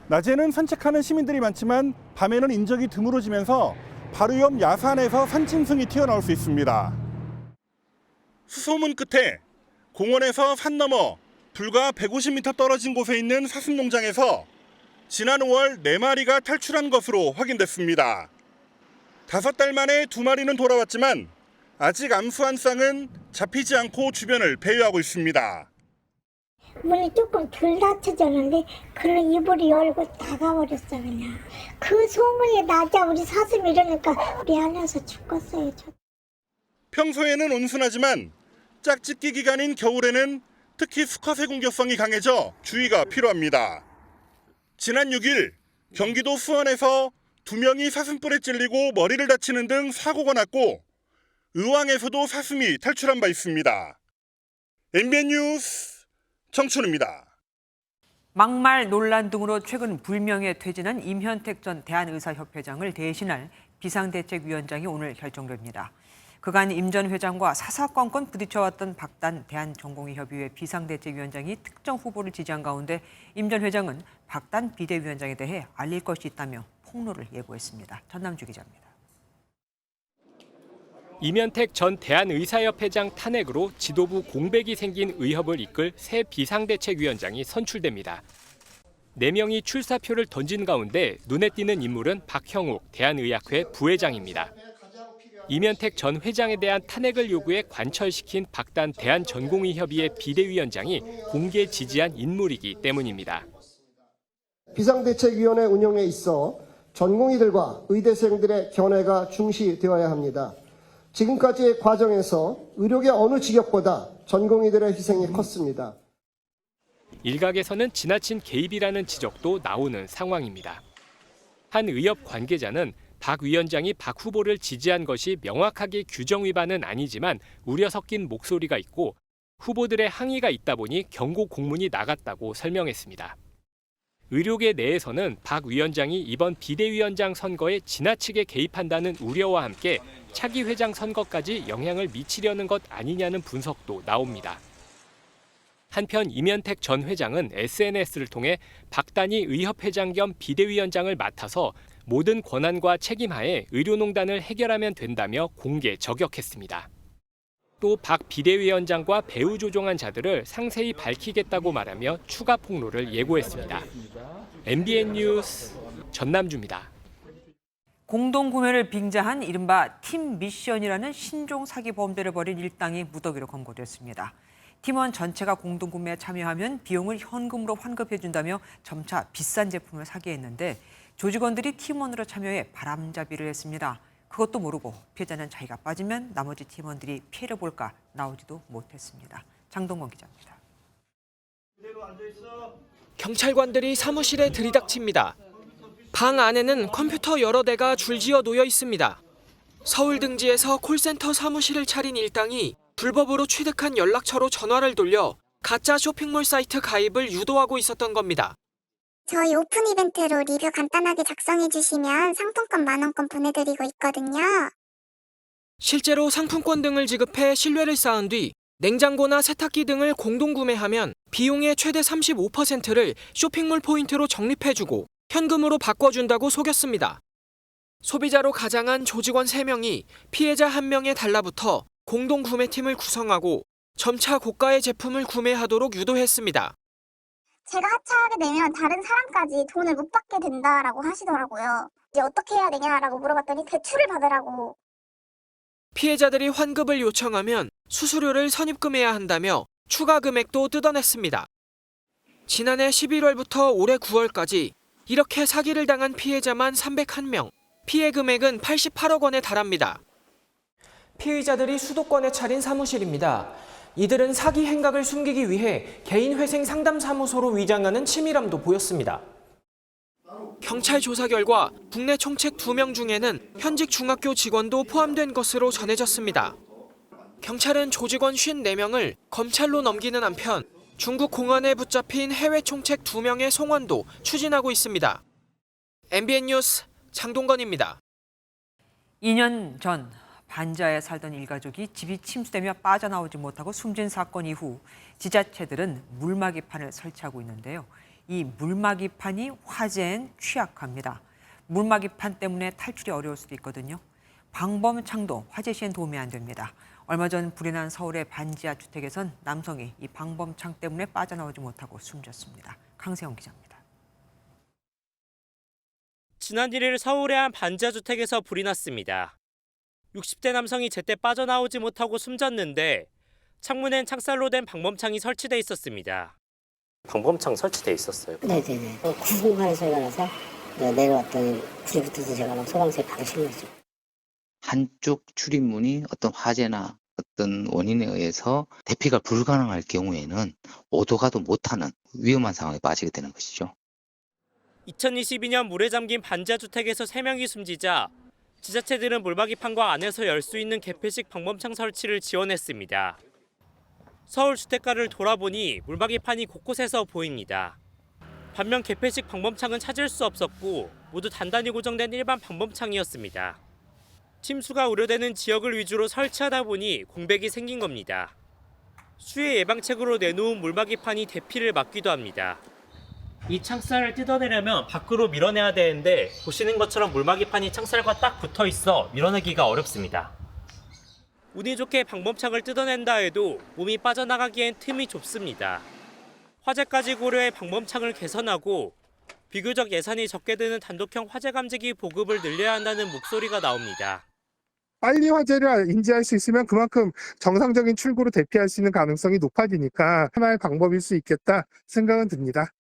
낮에는 산책하는 시민들이 많지만 밤에는 인적이 드물어지면서 바로 옆 야산에서 산짐승이 튀어나올 수 있습니다. 수소문 끝에 공원에서 산 너머 불과 150m 떨어진 곳에 있는 사슴 농장에서 지난 5월 4마리가 탈출한 것으로 확인됐습니다. 5달 만에 2마리는 돌아왔지만 아직 암수한 쌍은 잡히지 않고 주변을 배회하고 있습니다. 문이 조금 덜 닫혀졌는데 그런 이불이 열고 나가버렸어 그냥. 그 소문이 나자 우리 사슴이 이러니까 미안해서 죽겠어요. 평소에는 온순하지만 짝짓기 기간인 겨울에는 특히 수컷의 공격성이 강해져 주의가 필요합니다. 지난 6일 경기도 수원에서 2명이 사슴뿔에 찔리고 머리를 다치는 등 사고가 났고 의왕에서도 사슴이 탈출한 바 있습니다. MBN 뉴스 정춘우입니다. 막말 논란 등으로 최근 불명예 퇴진한 임현택 전 대한의사협회장을 대신할 비상대책위원장이 오늘 결정됩니다. 그간 임 전 회장과 사사건건 부딪혀왔던 박단 대한전공의협의회 비상대책위원장이 특정 후보를 지지한 가운데 임 전 회장은 박단 비대위원장에 대해 알릴 것이 있다며 폭로를 예고했습니다. 전남주 기자입니다. 임현택 전 대한의사협회장 탄핵으로 지도부 공백이 생긴 의협을 이끌 새 비상대책위원장이 선출됩니다. 4명이 출사표를 던진 가운데 눈에 띄는 인물은 박형욱 대한의학회 부회장입니다. 임현택 전 회장에 대한 탄핵을 요구해 관철시킨 박단 대한전공의협의회 비대위원장이 공개 지지한 인물이기 때문입니다. 비상대책위원회 운영에 있어 전공의들과 의대생들의 견해가 중시되어야 합니다. 지금까지의 과정에서 의료계 어느 직역보다 전공의들의 희생이 컸습니다. 일각에서는 지나친 개입이라는 지적도 나오는 상황입니다. 한 의협 관계자는 박 위원장이 박 후보를 지지한 것이 명확하게 규정 위반은 아니지만 우려 섞인 목소리가 있고 후보들의 항의가 있다 보니 경고 공문이 나갔다고 설명했습니다. 의료계 내에서는 박 위원장이 이번 비대위원장 선거에 지나치게 개입한다는 우려와 함께 차기 회장 선거까지 영향을 미치려는 것 아니냐는 분석도 나옵니다. 한편 이면택 전 회장은 SNS를 통해 박단희 의협회장 겸 비대위원장을 맡아서 모든 권한과 책임하에 의료농단을 해결하면 된다며 공개 저격했습니다. 또 박 비대위원장과 배후 조종한 자들을 상세히 밝히겠다고 말하며 추가 폭로를 예고했습니다. MBN 뉴스 전남주입니다. 공동구매를 빙자한 이른바 팀 미션이라는 신종 사기 범죄를 벌인 일당이 무더기로 검거됐습니다. 팀원 전체가 공동구매에 참여하면 비용을 현금으로 환급해준다며 점차 비싼 제품을 사게 했는데 조직원들이 팀원으로 참여해 바람잡이를 했습니다. 그것도 모르고 피해자는 자기가 빠지면 나머지 팀원들이 피해를 볼까 나오지도 못했습니다. 장동건 기자입니다. 경찰관들이 사무실에 들이닥칩니다. 방 안에는 컴퓨터 여러 대가 줄지어 놓여 있습니다. 서울 등지에서 콜센터 사무실을 차린 일당이 불법으로 취득한 연락처로 전화를 돌려 가짜 쇼핑몰 사이트 가입을 유도하고 있었던 겁니다. 저희 오픈 이벤트로 리뷰 간단하게 작성해 주시면 상품권 만원권 보내드리고 있거든요. 실제로 상품권 등을 지급해 신뢰를 쌓은 뒤 냉장고나 세탁기 등을 공동 구매하면 비용의 최대 35%를 쇼핑몰 포인트로 적립해주고 현금으로 바꿔준다고 속였습니다. 소비자로 가장한 조직원 3명이 피해자 1명에 달라붙어 공동 구매팀을 구성하고 점차 고가의 제품을 구매하도록 유도했습니다. 제가 하차하게 되면 다른 사람까지 돈을 못 받게 된다라고 하시더라고요. 이제 어떻게 해야 되냐라고 물어봤더니 대출을 받으라고. 피해자들이 환급을 요청하면 수수료를 선입금해야 한다며 추가 금액도 뜯어냈습니다. 지난해 11월부터 올해 9월까지 이렇게 사기를 당한 피해자만 301명, 피해 금액은 88억 원에 달합니다. 피의자들이 수도권에 차린 사무실입니다. 이들은 사기 행각을 숨기기 위해 개인 회생 상담 사무소로 위장하는 치밀함도 보였습니다. 경찰 조사 결과 국내 총책 2명 중에는 현직 중학교 직원도 포함된 것으로 전해졌습니다. 경찰은 조직원 54명을 검찰로 넘기는 한편 중국 공안에 붙잡힌 해외 총책 2명의 송환도 추진하고 있습니다. MBN 뉴스 장동건입니다. 2년 전 반지하에 살던 일가족이 집이 침수되며 빠져나오지 못하고 숨진 사건 이후 지자체들은 물막이판을 설치하고 있는데요. 이 물막이판이 화재엔 취약합니다. 물막이판 때문에 탈출이 어려울 수도 있거든요. 방범창도 화재 시엔 도움이 안 됩니다. 얼마 전 불이 난 서울의 반지하 주택에선 남성이 이 방범창 때문에 빠져나오지 못하고 숨졌습니다. 강세영 기자입니다. 지난 1일 서울의 한 반지하 주택에서 불이 났습니다. 60대 남성이 제때 빠져나오지 못하고 숨졌는데 창문엔 창살로 된 방범창이 설치돼 있었습니다. 방범창 설치돼 있었어요? 네네네. 구공하는 소리가 나서 내려왔더니 불이 붙어서 제가 막 소방서에 받으신 거죠. 한쪽 출입문이 어떤 화재나 어떤 원인에 의해서 대피가 불가능할 경우에는 오도 가도 못하는 위험한 상황에 빠지게 되는 것이죠. 2022년 물에 잠긴 반지하 주택에서 3명이 숨지자 지자체들은 물막이판과 안에서 열 수 있는 개폐식 방범창 설치를 지원했습니다. 서울 주택가를 돌아보니 물막이판이 곳곳에서 보입니다. 반면 개폐식 방범창은 찾을 수 없었고 모두 단단히 고정된 일반 방범창이었습니다. 침수가 우려되는 지역을 위주로 설치하다 보니 공백이 생긴 겁니다. 수해 예방책으로 내놓은 물막이판이 대피를 막기도 합니다. 이 창살을 뜯어내려면 밖으로 밀어내야 되는데 보시는 것처럼 물막이판이 창살과 딱 붙어 있어 밀어내기가 어렵습니다. 운이 좋게 방범창을 뜯어낸다 해도 몸이 빠져나가기엔 틈이 좁습니다. 화재까지 고려해 방범창을 개선하고 비교적 예산이 적게 드는 단독형 화재 감지기 보급을 늘려야 한다는 목소리가 나옵니다. 빨리 화재를 인지할 수 있으면 그만큼 정상적인 출구로 대피할 수 있는 가능성이 높아지니까 하나의 방법일 수 있겠다 생각은 듭니다.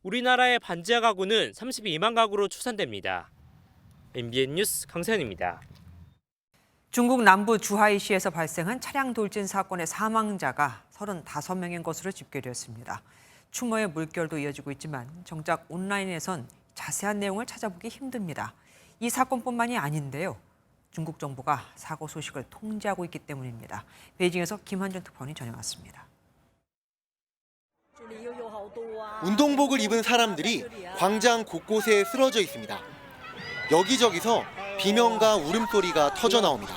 우리나라의 반지하 가구는 32만 가구로 추산됩니다. MBN 뉴스 강세현입니다. 중국 남부 주하이시에서 발생한 차량 돌진 사건의 사망자가 35명인 것으로 집계됐습니다. 추모의 물결도 이어지고 있지만 정작 온라인에선 자세한 내용을 찾아보기 힘듭니다. 이 사건뿐만이 아닌데요. 중국 정부가 사고 소식을 통제하고 있기 때문입니다. 베이징에서 김한준 특파원이 전해왔습니다. 운동복을 입은 사람들이 광장 곳곳에 쓰러져 있습니다. 여기저기서 비명과 울음소리가 터져 나옵니다.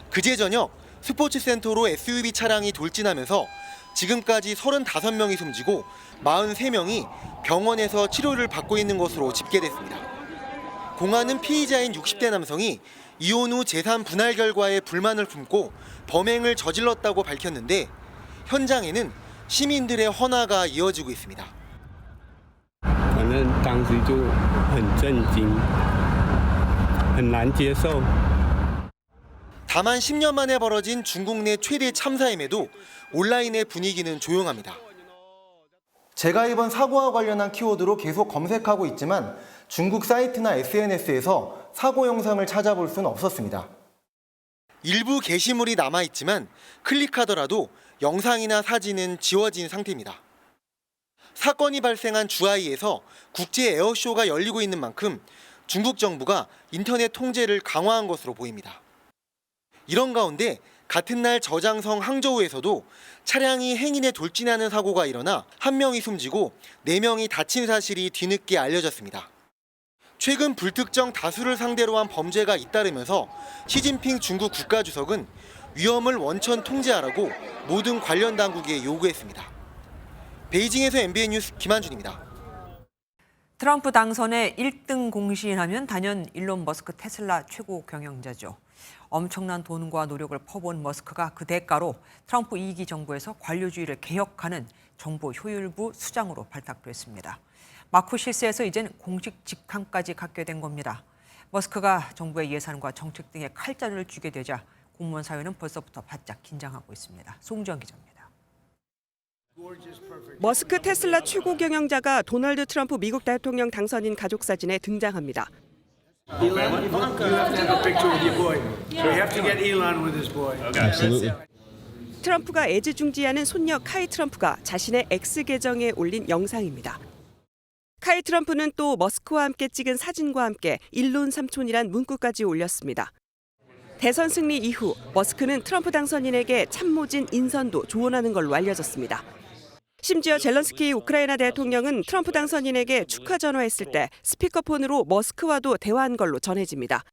그제 저녁 스포츠센터로 SUV 차량이 돌진하면서 지금까지 35명이 숨지고 43명이 병원에서 치료를 받고 있는 것으로 집계됐습니다. 공안은 피의자인 60대 남성이 이혼 후 재산 분할 결과에 불만을 품고 범행을 저질렀다고 밝혔는데 현장에는 시민들의 헌화가 이어지고 있습니다. 저는 当时就很震惊，很难接受。 다만 10년 만에 벌어진 중국 내 최대 참사임에도 온라인의 분위기는 조용합니다. 제가 이번 사고와 관련한 키워드로 계속 검색하고 있지만 중국 사이트나 SNS에서 사고 영상을 찾아볼 수는 없었습니다. 일부 게시물이 남아있지만 클릭하더라도 영상이나 사진은 지워진 상태입니다. 사건이 발생한 주하이에서 국제 에어쇼가 열리고 있는 만큼 중국 정부가 인터넷 통제를 강화한 것으로 보입니다. 이런 가운데 같은 날 저장성 항저우에서도 차량이 행인에 돌진하는 사고가 일어나 1명이 숨지고 4명이 다친 사실이 뒤늦게 알려졌습니다. 최근 불특정 다수를 상대로 한 범죄가 잇따르면서 시진핑 중국 국가주석은 위험을 원천 통제하라고 모든 관련 당국에 요구했습니다. 베이징에서 MBN 뉴스 김한준입니다. 트럼프 당선의 1등 공신하면 단연 일론 머스크 테슬라 최고 경영자죠. 엄청난 돈과 노력을 퍼부은 머스크가 그 대가로 트럼프 2기 정부에서 관료주의를 개혁하는 정부 효율부 수장으로 발탁됐습니다. 마쿠시스에서 이젠 공식 직함까지 갖게 된 겁니다. 머스크가 정부의 예산과 정책 등에 칼자루를 쥐게 되자 공무원 사회는 벌써부터 바짝 긴장하고 있습니다. 송지연 기자입니다. 머스크 테슬라 최고 경영자가 도널드 트럼프 미국 대통령 당선인 가족 사진에 등장합니다. 트럼프가 애지중지하는 손녀 카이 트럼프가 자신의 X 계정에 올린 영상입니다. 카이 트럼프는 또 머스크와 함께 찍은 사진과 함께 일론 삼촌이란 문구까지 올렸습니다. 대선 승리 이후 머스크는 트럼프 당선인에게 참모진 인선도 조언하는 걸로 알려졌습니다. 심지어 젤런스키 우크라이나 대통령은 트럼프 당선인에게 축하 전화했을 때 스피커폰으로 머스크와도 대화한 걸로 전해집니다.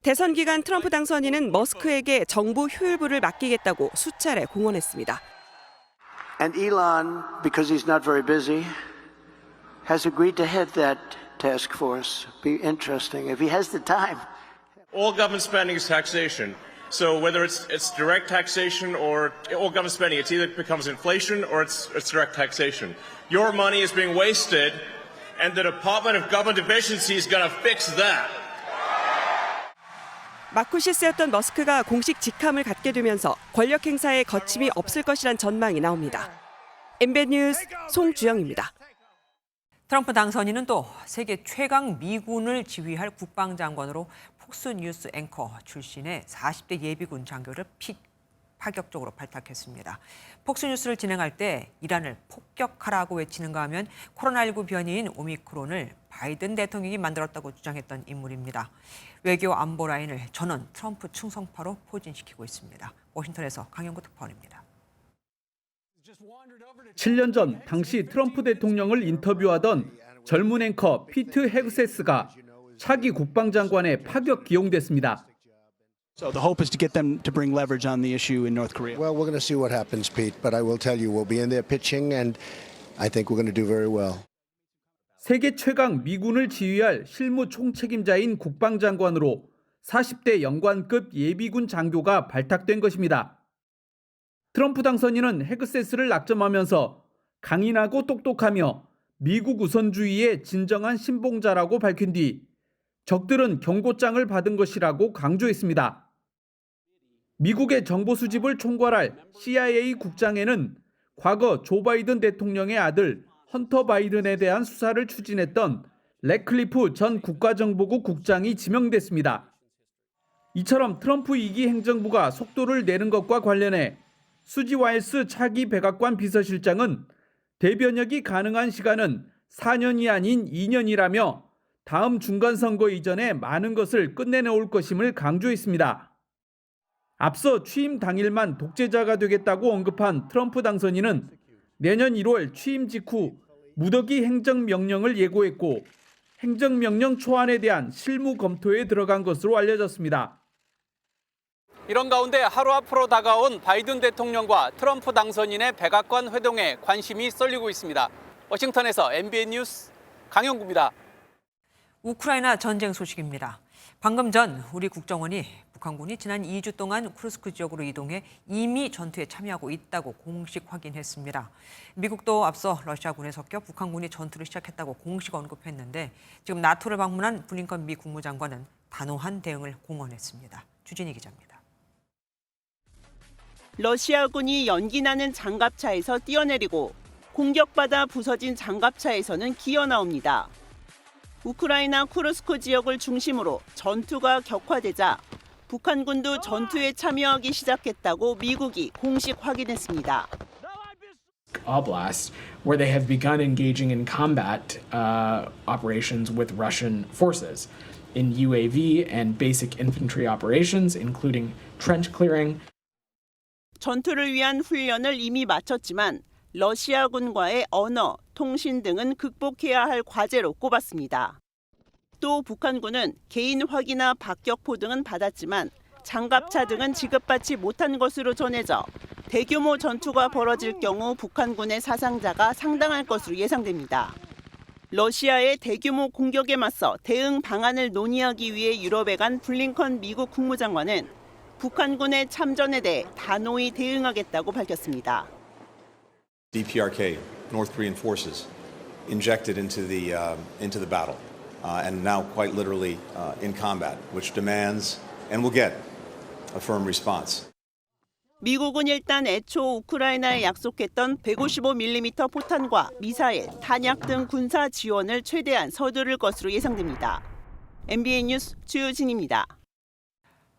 대선 기간 트럼프 당선인은 머스크에게 정부 효율부를 맡기겠다고 수차례 공언했습니다. And Elon, because he's not very busy, has agreed to head that task force. Be interesting if he has the time. All government spending is taxation. So whether it's direct taxation or all government spending, it either becomes inflation or it's direct taxation. Your money is being wasted, and the Department of Government Efficiency is going to fix that. 마쿠시스였던 머스크가 공식 직함을 갖게 되면서 권력 행사에 거침이 없을 것이란 전망이 나옵니다. MBN 뉴스 송주영입니다. 트럼프 당선인은 또 세계 최강 미군을 지휘할 국방장관으로 폭스뉴스 앵커 출신의 40대 예비군 장교를 파격적으로 발탁했습니다. 폭스뉴스를 진행할 때 이란을 폭격하라고 외치는가 하면 코로나19 변이인 오미크론을 바이든 대통령이 만들었다고 주장했던 인물입니다. 외교 안보 라인을 전원 트럼프 충성파로 포진시키고 있습니다. 워싱턴에서 강영구 특파원입니다. 7년 전 당시 트럼프 대통령을 인터뷰하던 젊은 앵커 피트 헤그세스가 차기 국방장관에 파격 기용됐습니다. So the hope is to get them to bring leverage on the issue in North Korea. Well, we're going to see what happens, Pete, but I will tell you we'll be in there pitching and I think we're going to do very well. 세계 최강 미군을 지휘할 실무 총책임자인 국방장관으로 40대 영관급 예비군 장교가 발탁된 것입니다. 트럼프 당선인은 헤그세스를 낙점하면서 강인하고 똑똑하며 미국 우선주의의 진정한 신봉자라고 밝힌 뒤 적들은 경고장을 받은 것이라고 강조했습니다. 미국의 정보 수집을 총괄할 CIA 국장에는 과거 조 바이든 대통령의 아들 헌터 바이든에 대한 수사를 추진했던 래클리프 전 국가정보국 국장이 지명됐습니다. 이처럼 트럼프 2기 행정부가 속도를 내는 것과 관련해 수지 와일스 차기 백악관 비서실장은 대변역이 가능한 시간은 4년이 아닌 2년이라며 다음 중간선거 이전에 많은 것을 끝내놓을 것임을 강조했습니다. 앞서 취임 당일만 독재자가 되겠다고 언급한 트럼프 당선인은 내년 1월 취임 직후 무더기 행정명령을 예고했고 행정명령 초안에 대한 실무 검토에 들어간 것으로 알려졌습니다. 이런 가운데 하루 앞으로 다가온 바이든 대통령과 트럼프 당선인의 백악관 회동에 관심이 쏠리고 있습니다. 워싱턴에서 MBN 뉴스 강영구입니다. 우크라이나 전쟁 소식입니다. 방금 전 우리 국정원이 북한군이 지난 2주 동안 쿠르스크 지역으로 이동해 이미 전투에 참여하고 있다고 공식 확인했습니다. 미국도 앞서 러시아군에 섞여 북한군이 전투를 시작했다고 공식 언급했는데 지금 나토를 방문한 블링컨 미 국무장관은 단호한 대응을 공언했습니다. 주진희 기자입니다. 러시아군이 연기나는 장갑차에서 뛰어내리고 공격받아 부서진 장갑차에서는 기어 나옵니다. 우크라이나 쿠르스크 지역을 중심으로 전투가 격화되자 북한군도 전투에 참여하기 시작했다고 미국이 공식 확인했습니다. Oblast, where they have begun engaging in combat operations with Russian forces in UAV and basic infantry operations, including trench clearing. 전투를 위한 훈련을 이미 마쳤지만 러시아군과의 언어, 통신 등은 극복해야 할 과제로 꼽았습니다. 또 북한군은 개인 확인이나 박격포 등은 받았지만 장갑차 등은 지급받지 못한 것으로 전해져 대규모 전투가 벌어질 경우 북한군의 사상자가 상당할 것으로 예상됩니다. 러시아의 대규모 공격에 맞서 대응 방안을 논의하기 위해 유럽에 간 블링컨 미국 국무장관은 북한군의 참전에 대해 단호히 대응하겠다고 밝혔습니다. DPRK, North Korean forces, injected into the battle, and now quite literally in combat, which demands and will get a firm response. 미국은 일단 애초 우크라이나에 약속했던 155mm 포탄과 미사일, 탄약 등 군사 지원을 최대한 서두를 것으로 예상됩니다. MBN 뉴스 주유진입니다.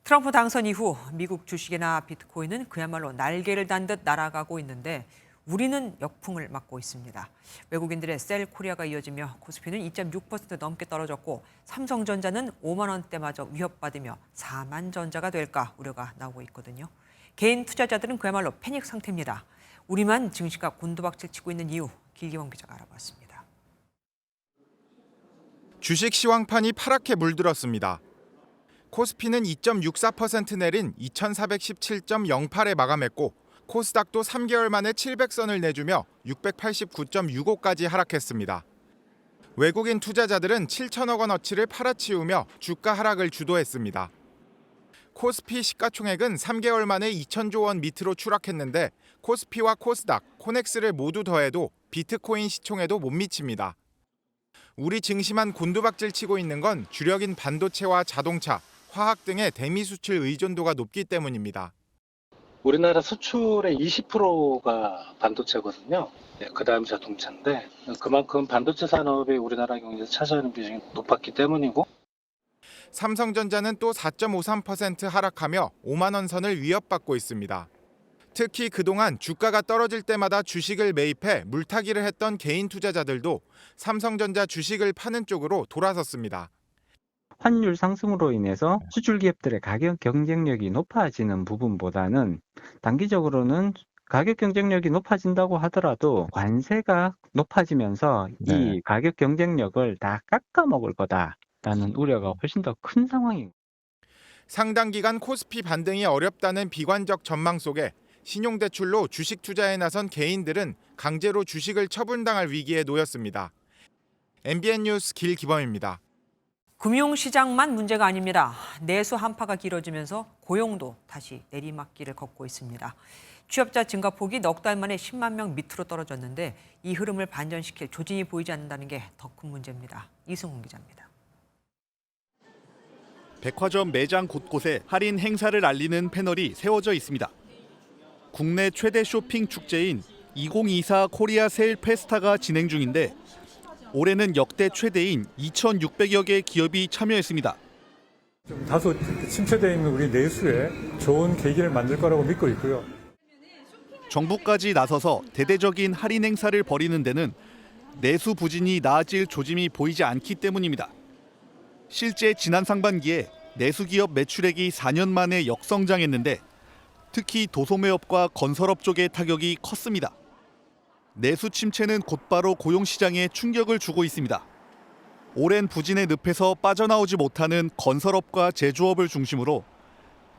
트럼프 당선 이후 미국 주식이나 비트코인은 그야말로 날개를 단 듯 날아가고 있는데 우리는 역풍을 맞고 있습니다. 외국인들의 셀 코리아가 이어지며 코스피는 2.6% 넘게 떨어졌고 삼성전자는 5만 원대마저 위협받으며 4만 전자가 될까 우려가 나오고 있거든요. 개인 투자자들은 그야말로 패닉 상태입니다. 우리만 증시가 곤두박질 치고 있는 이유 길기범 기자가 알아봤습니다. 주식 시황판이 파랗게 물들었습니다. 코스피는 2.64% 내린 2417.08에 마감했고 코스닥도 3개월 만에 700선을 내주며 689.65까지 하락했습니다. 외국인 투자자들은 7천억 원어치를 팔아치우며 주가 하락을 주도했습니다. 코스피 시가총액은 3개월 만에 2천조 원 밑으로 추락했는데 코스피와 코스닥, 코넥스를 모두 더해도 비트코인 시총에도 못 미칩니다. 우리 증시만 곤두박질 치고 있는 건 주력인 반도체와 자동차, 화학 등의 대미 수출 의존도가 높기 때문입니다. 우리나라 수출의 20%가 반도체거든요. 그다음 자동차인데 그만큼 반도체 산업이 우리나라 경제에서 차지하는 비중이 높았기 때문이고. 삼성전자는 또 4.53% 하락하며 5만 원 선을 위협받고 있습니다. 특히 그동안 주가가 떨어질 때마다 주식을 매입해 물타기를 했던 개인 투자자들도 삼성전자 주식을 파는 쪽으로 돌아섰습니다. 환율 상승으로 인해서 수출 기업들의 가격 경쟁력이 높아지는 부분보다는 단기적으로는 가격 경쟁력이 높아진다고 하더라도 관세가 높아지면서 이 가격 경쟁력을 다 깎아먹을 거다라는 우려가 훨씬 더 큰 상황입니다. 상당 기간 코스피 반등이 어렵다는 비관적 전망 속에 신용대출로 주식 투자에 나선 개인들은 강제로 주식을 처분당할 위기에 놓였습니다. MBN 뉴스 길기범입니다. 금융시장만 문제가 아닙니다. 내수 한파가 길어지면서 고용도 다시 내리막길을 걷고 있습니다. 취업자 증가폭이 넉 달 만에 10만 명 밑으로 떨어졌는데 이 흐름을 반전시킬 조짐이 보이지 않는다는 게 더 큰 문제입니다. 이승훈 기자입니다. 백화점 매장 곳곳에 할인 행사를 알리는 패널이 세워져 있습니다. 국내 최대 쇼핑 축제인 2024 코리아 세일 페스타가 진행 중인데 올해는 역대 최대인 2,600여 개 기업이 참여했습니다. 다소 침체되어 있는 우리 내수에 좋은 계기를 만들 거라고 믿고 있고요. 정부까지 나서서 대대적인 할인 행사를 벌이는 데는 내수 부진이 나아질 조짐이 보이지 않기 때문입니다. 실제 지난 상반기에 내수기업 매출액이 4년 만에 역성장했는데 특히 도소매업과 건설업 쪽의 타격이 컸습니다. 내수 침체는 곧바로 고용시장에 충격을 주고 있습니다. 오랜 부진의 늪에서 빠져나오지 못하는 건설업과 제조업을 중심으로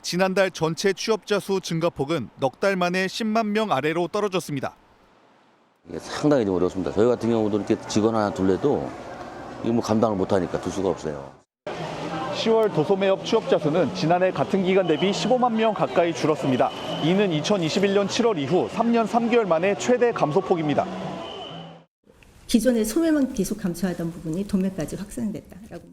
지난달 전체 취업자 수 증가폭은 넉 달 만에 10만 명 아래로 떨어졌습니다. 이게 상당히 좀 어렵습니다. 저희 같은 경우도 이렇게 직원 하나 둘래도 이거 뭐 감당을 못하니까 둘 수가 없어요. 10월 도소매업 취업자 수는 지난해 같은 기간 대비 15만 명 가까이 줄었습니다. 이는 2021년 7월 이후 3년 3개월 만에 최대 감소폭입니다. 기존의 소매만 계속 감소하던 부분이 도매까지 확산됐다라고.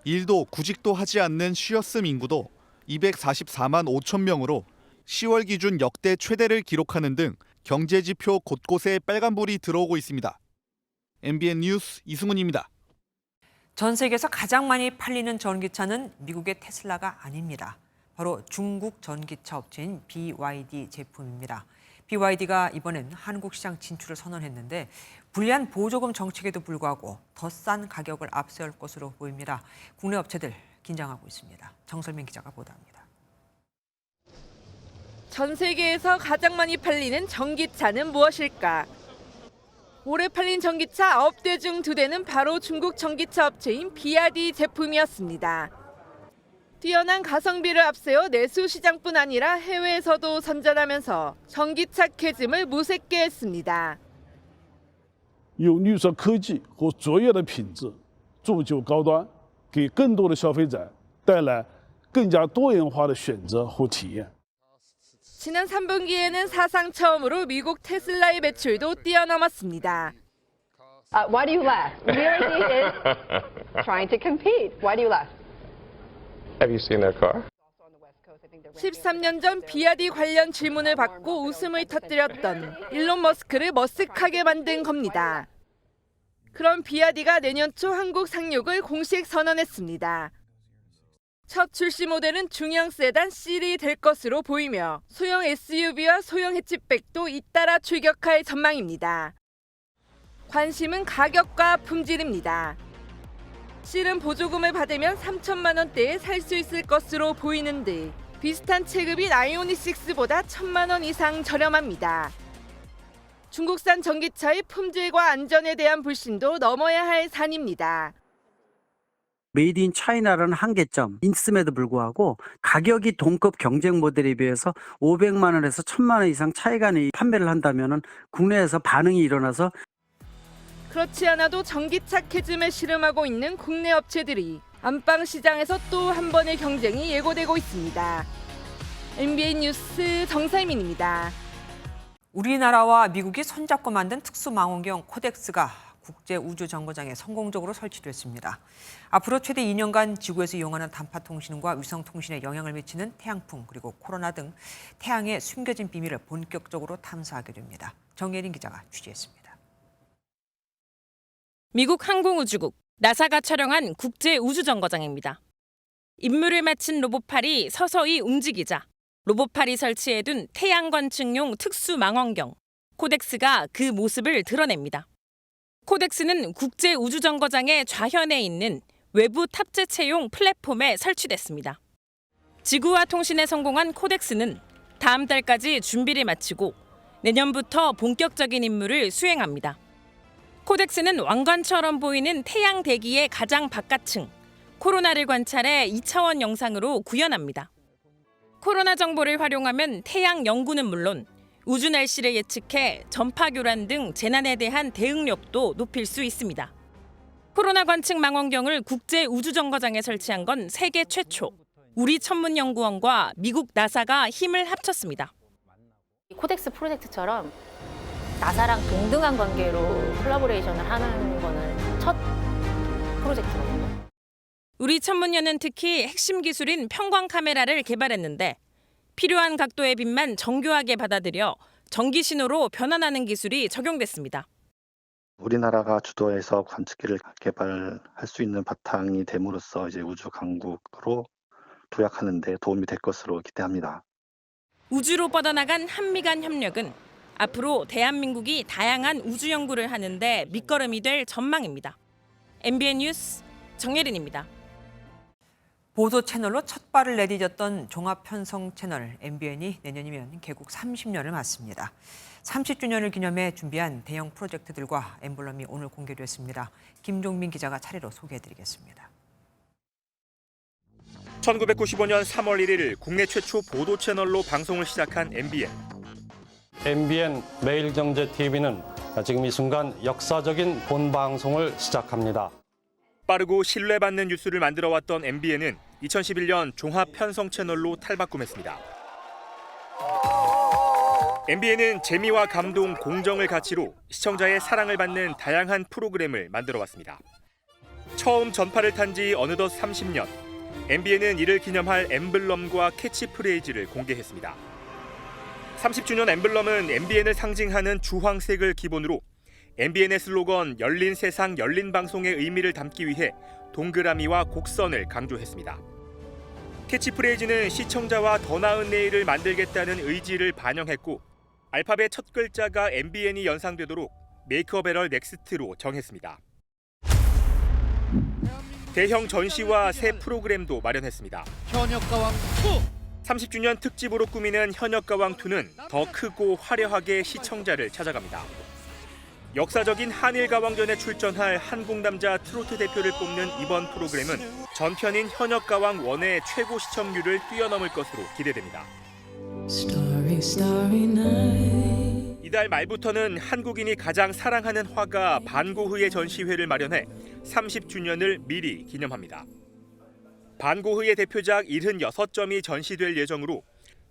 일도 구직도 하지 않는 쉬었음 인구도 244만 5천 명으로 10월 기준 역대 최대를 기록하는 등 경제 지표 곳곳에 빨간불이 들어오고 있습니다. MBN 뉴스 이승훈입니다. 전 세계에서 가장 많이 팔리는 전기차는 미국의 테슬라가 아닙니다. 바로 중국 전기차 업체인 BYD 제품입니다. BYD가 이번엔 한국 시장 진출을 선언했는데 불리한 보조금 정책에도 불구하고 더 싼 가격을 앞세울 것으로 보입니다. 국내 업체들 긴장하고 있습니다. 정설민 기자가 보도합니다. 전 세계에서 가장 많이 팔리는 전기차는 무엇일까? 올해 팔린 전기차 9대 중 2대는 바로 중국 전기차 업체인 BYD 제품이었습니다. 뛰어난 가성비를 앞세워 내수 시장뿐 아니라 해외에서도 선전하면서 전기차 캐즘을 무색게 했습니다. 有绿色科技和卓越的品质，铸就高端，给更多的消费者带来更加多元化的选择和体验。 지난 3분기에는 사상 처음으로 미국 테슬라의 매출도 뛰어넘었습니다. Why do you laugh? BYD is trying to compete. Why do you laugh? Have you seen their car? 13년 전 BYD 관련 질문을 받고 웃음을 터뜨렸던 일론 머스크를 머쓱하게 만든 겁니다. 그럼 BYD가 내년 초 한국 상륙을 공식 선언했습니다. 첫 출시 모델은 중형 세단 C이 될 것으로 보이며 소형 SUV와 소형 해치백도 잇따라 출격할 전망입니다. 관심은 가격과 품질입니다. C는 보조금을 받으면 3천만 원대에 살 수 있을 것으로 보이는데 비슷한 체급인 아이오닉6보다 1,000만 원 이상 저렴합니다. 중국산 전기차의 품질과 안전에 대한 불신도 넘어야 할 산입니다. 메이드 인 차이나라는 한계점 있음에도 불구하고 가격이 동급 경쟁 모델에 비해서 500만 원에서 1,000만 원 이상 차이가 나는 판매를 한다면 국내에서 반응이 일어나서 그렇지 않아도 전기차 캐즘에 실험하고 있는 국내 업체들이 안방 시장에서 또 한 번의 경쟁이 예고되고 있습니다. MBN 뉴스 정상민입니다. 우리나라와 미국이 손잡고 만든 특수망원경 코덱스가 국제우주정거장에 성공적으로 설치됐습니다. 앞으로 최대 2년간 지구에서 이용하는 단파통신과 위성통신에 영향을 미치는 태양풍 그리고 코로나 등 태양의 숨겨진 비밀을 본격적으로 탐사하게 됩니다. 정예린 기자가 취재했습니다. 미국 항공우주국 나사가 촬영한 국제우주정거장입니다. 임무를 마친 로봇팔이 서서히 움직이자 로봇팔이 설치해둔 태양 관측용 특수망원경 코덱스가 그 모습을 드러냅니다. 코덱스는 국제우주정거장의 좌현에 있는 외부 탑재체용 플랫폼에 설치됐습니다. 지구와 통신에 성공한 코덱스는 다음 달까지 준비를 마치고 내년부터 본격적인 임무를 수행합니다. 코덱스는 왕관처럼 보이는 태양 대기의 가장 바깥층, 코로나를 관찰해 2차원 영상으로 구현합니다. 코로나 정보를 활용하면 태양 연구는 물론 우주 날씨를 예측해 전파 교란 등 재난에 대한 대응력도 높일 수 있습니다. 코로나 관측 망원경을 국제 우주정거장에 설치한 건 세계 최초. 우리 천문연구원과 미국 나사가 힘을 합쳤습니다. 코덱스 프로젝트처럼 나사랑 동등한 관계로 콜라보레이션을 하는 거는 첫 프로젝트거든요. 우리 천문연은 특히 핵심 기술인 평광 카메라를 개발했는데 필요한 각도의 빛만 정교하게 받아들여 전기 신호로 변환하는 기술이 적용됐습니다. 우리나라가 주도해서 관측기를 개발할 수 있는 바탕이 됨으로써 이제 우주 강국으로 도약하는 데 도움이 될 것으로 기대합니다. 우주로 뻗어나간 한미 간 협력은 앞으로 대한민국이 다양한 우주 연구를 하는데 밑거름이 될 전망입니다. MBN 뉴스 정예린입니다. 보도 채널로 첫 발을 내디뎠던 종합편성 채널 MBN이 내년이면 개국 30년을 맞습니다. 30주년을 기념해 준비한 대형 프로젝트들과 엠블럼이 오늘 공개됐습니다. 김종민 기자가 차례로 소개해드리겠습니다. 1995년 3월 1일 국내 최초 보도 채널로 방송을 시작한 MBN. MBN 매일경제TV는 지금 이 순간 역사적인 본방송을 시작합니다. 빠르고 신뢰받는 뉴스를 만들어왔던 MBN은 2011년 종합 편성 채널로 탈바꿈했습니다. MBN은 재미와 감동, 공정을 가치로 시청자의 사랑을 받는 다양한 프로그램을 만들어왔습니다. 처음 전파를 탄 지 어느덧 30년, MBN은 이를 기념할 엠블럼과 캐치프레이즈를 공개했습니다. 30주년 엠블럼은 MBN을 상징하는 주황색을 기본으로 MBN의 슬로건 열린 세상 열린 방송의 의미를 담기 위해 동그라미와 곡선을 강조했습니다. 캐치프레이즈는 시청자와 더 나은 내일을 만들겠다는 의지를 반영했고 알파벳 첫 글자가 MBN이 연상되도록 메이크업에럴 넥스트로 정했습니다. 대형 전시와 새 프로그램도 마련했습니다. 현역가왕 2! 30주년 특집으로 꾸미는 현역가왕 2는 더 크고 화려하게 시청자를 찾아갑니다. 역사적인 한일가왕전에 출전할 한국 남자 트로트 대표를 뽑는 이번 프로그램은 전편인 현역가왕 1의 최고 시청률을 뛰어넘을 것으로 기대됩니다. 이달 말부터는 한국인이 가장 사랑하는 화가 반고흐의 전시회를 마련해 30주년을 미리 기념합니다. 반고흐의 대표작 76점이 전시될 예정으로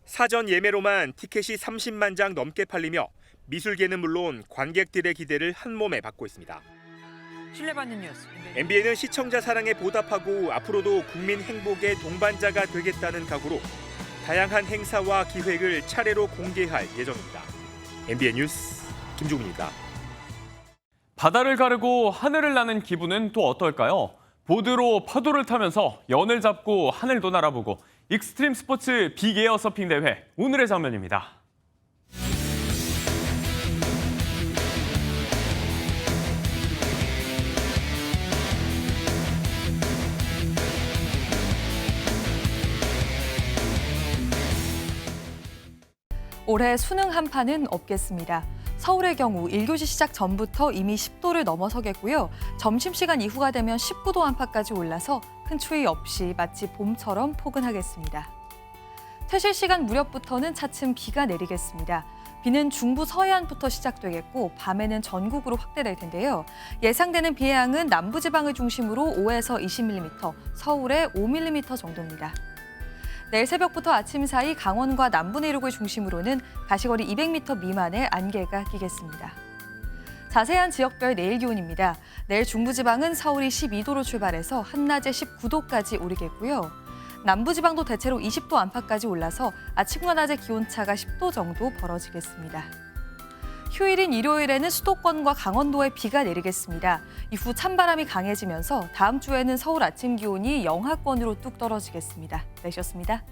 사전 예매로만 티켓이 30만 장 넘게 팔리며 미술계는 물론 관객들의 기대를 한몸에 받고 있습니다. 신뢰받는 뉴스. MBN은 시청자 사랑에 보답하고 앞으로도 국민 행복의 동반자가 되겠다는 각오로 다양한 행사와 기획을 차례로 공개할 예정입니다. MBN 뉴스 김종민입니다. 바다를 가르고 하늘을 나는 기분은 또 어떨까요? 보드로 파도를 타면서 연을 잡고 하늘도 날아보고 익스트림 스포츠 빅에어 서핑 대회 오늘의 장면입니다. 올해 수능 한파는 없겠습니다. 서울의 경우 1교시 시작 전부터 이미 10도를 넘어서겠고요. 점심시간 이후가 되면 19도 안팎까지 올라서 큰 추위 없이 마치 봄처럼 포근하겠습니다. 퇴실 시간 무렵부터는 차츰 비가 내리겠습니다. 비는 중부 서해안부터 시작되겠고 밤에는 전국으로 확대될 텐데요. 예상되는 비의 양은 남부지방을 중심으로 5에서 20mm, 서울에 5mm 정도입니다. 내일 새벽부터 아침 사이 강원과 남부 내륙을 중심으로는 가시거리 200m 미만의 안개가 끼겠습니다. 자세한 지역별 내일 기온입니다. 내일 중부지방은 서울이 12도로 출발해서 한낮에 19도까지 오르겠고요. 남부지방도 대체로 20도 안팎까지 올라서 아침과 낮의 기온차가 10도 정도 벌어지겠습니다. 휴일인 일요일에는 수도권과 강원도에 비가 내리겠습니다. 이후 찬바람이 강해지면서 다음 주에는 서울 아침 기온이 영하권으로 뚝 떨어지겠습니다. 내셨습니다.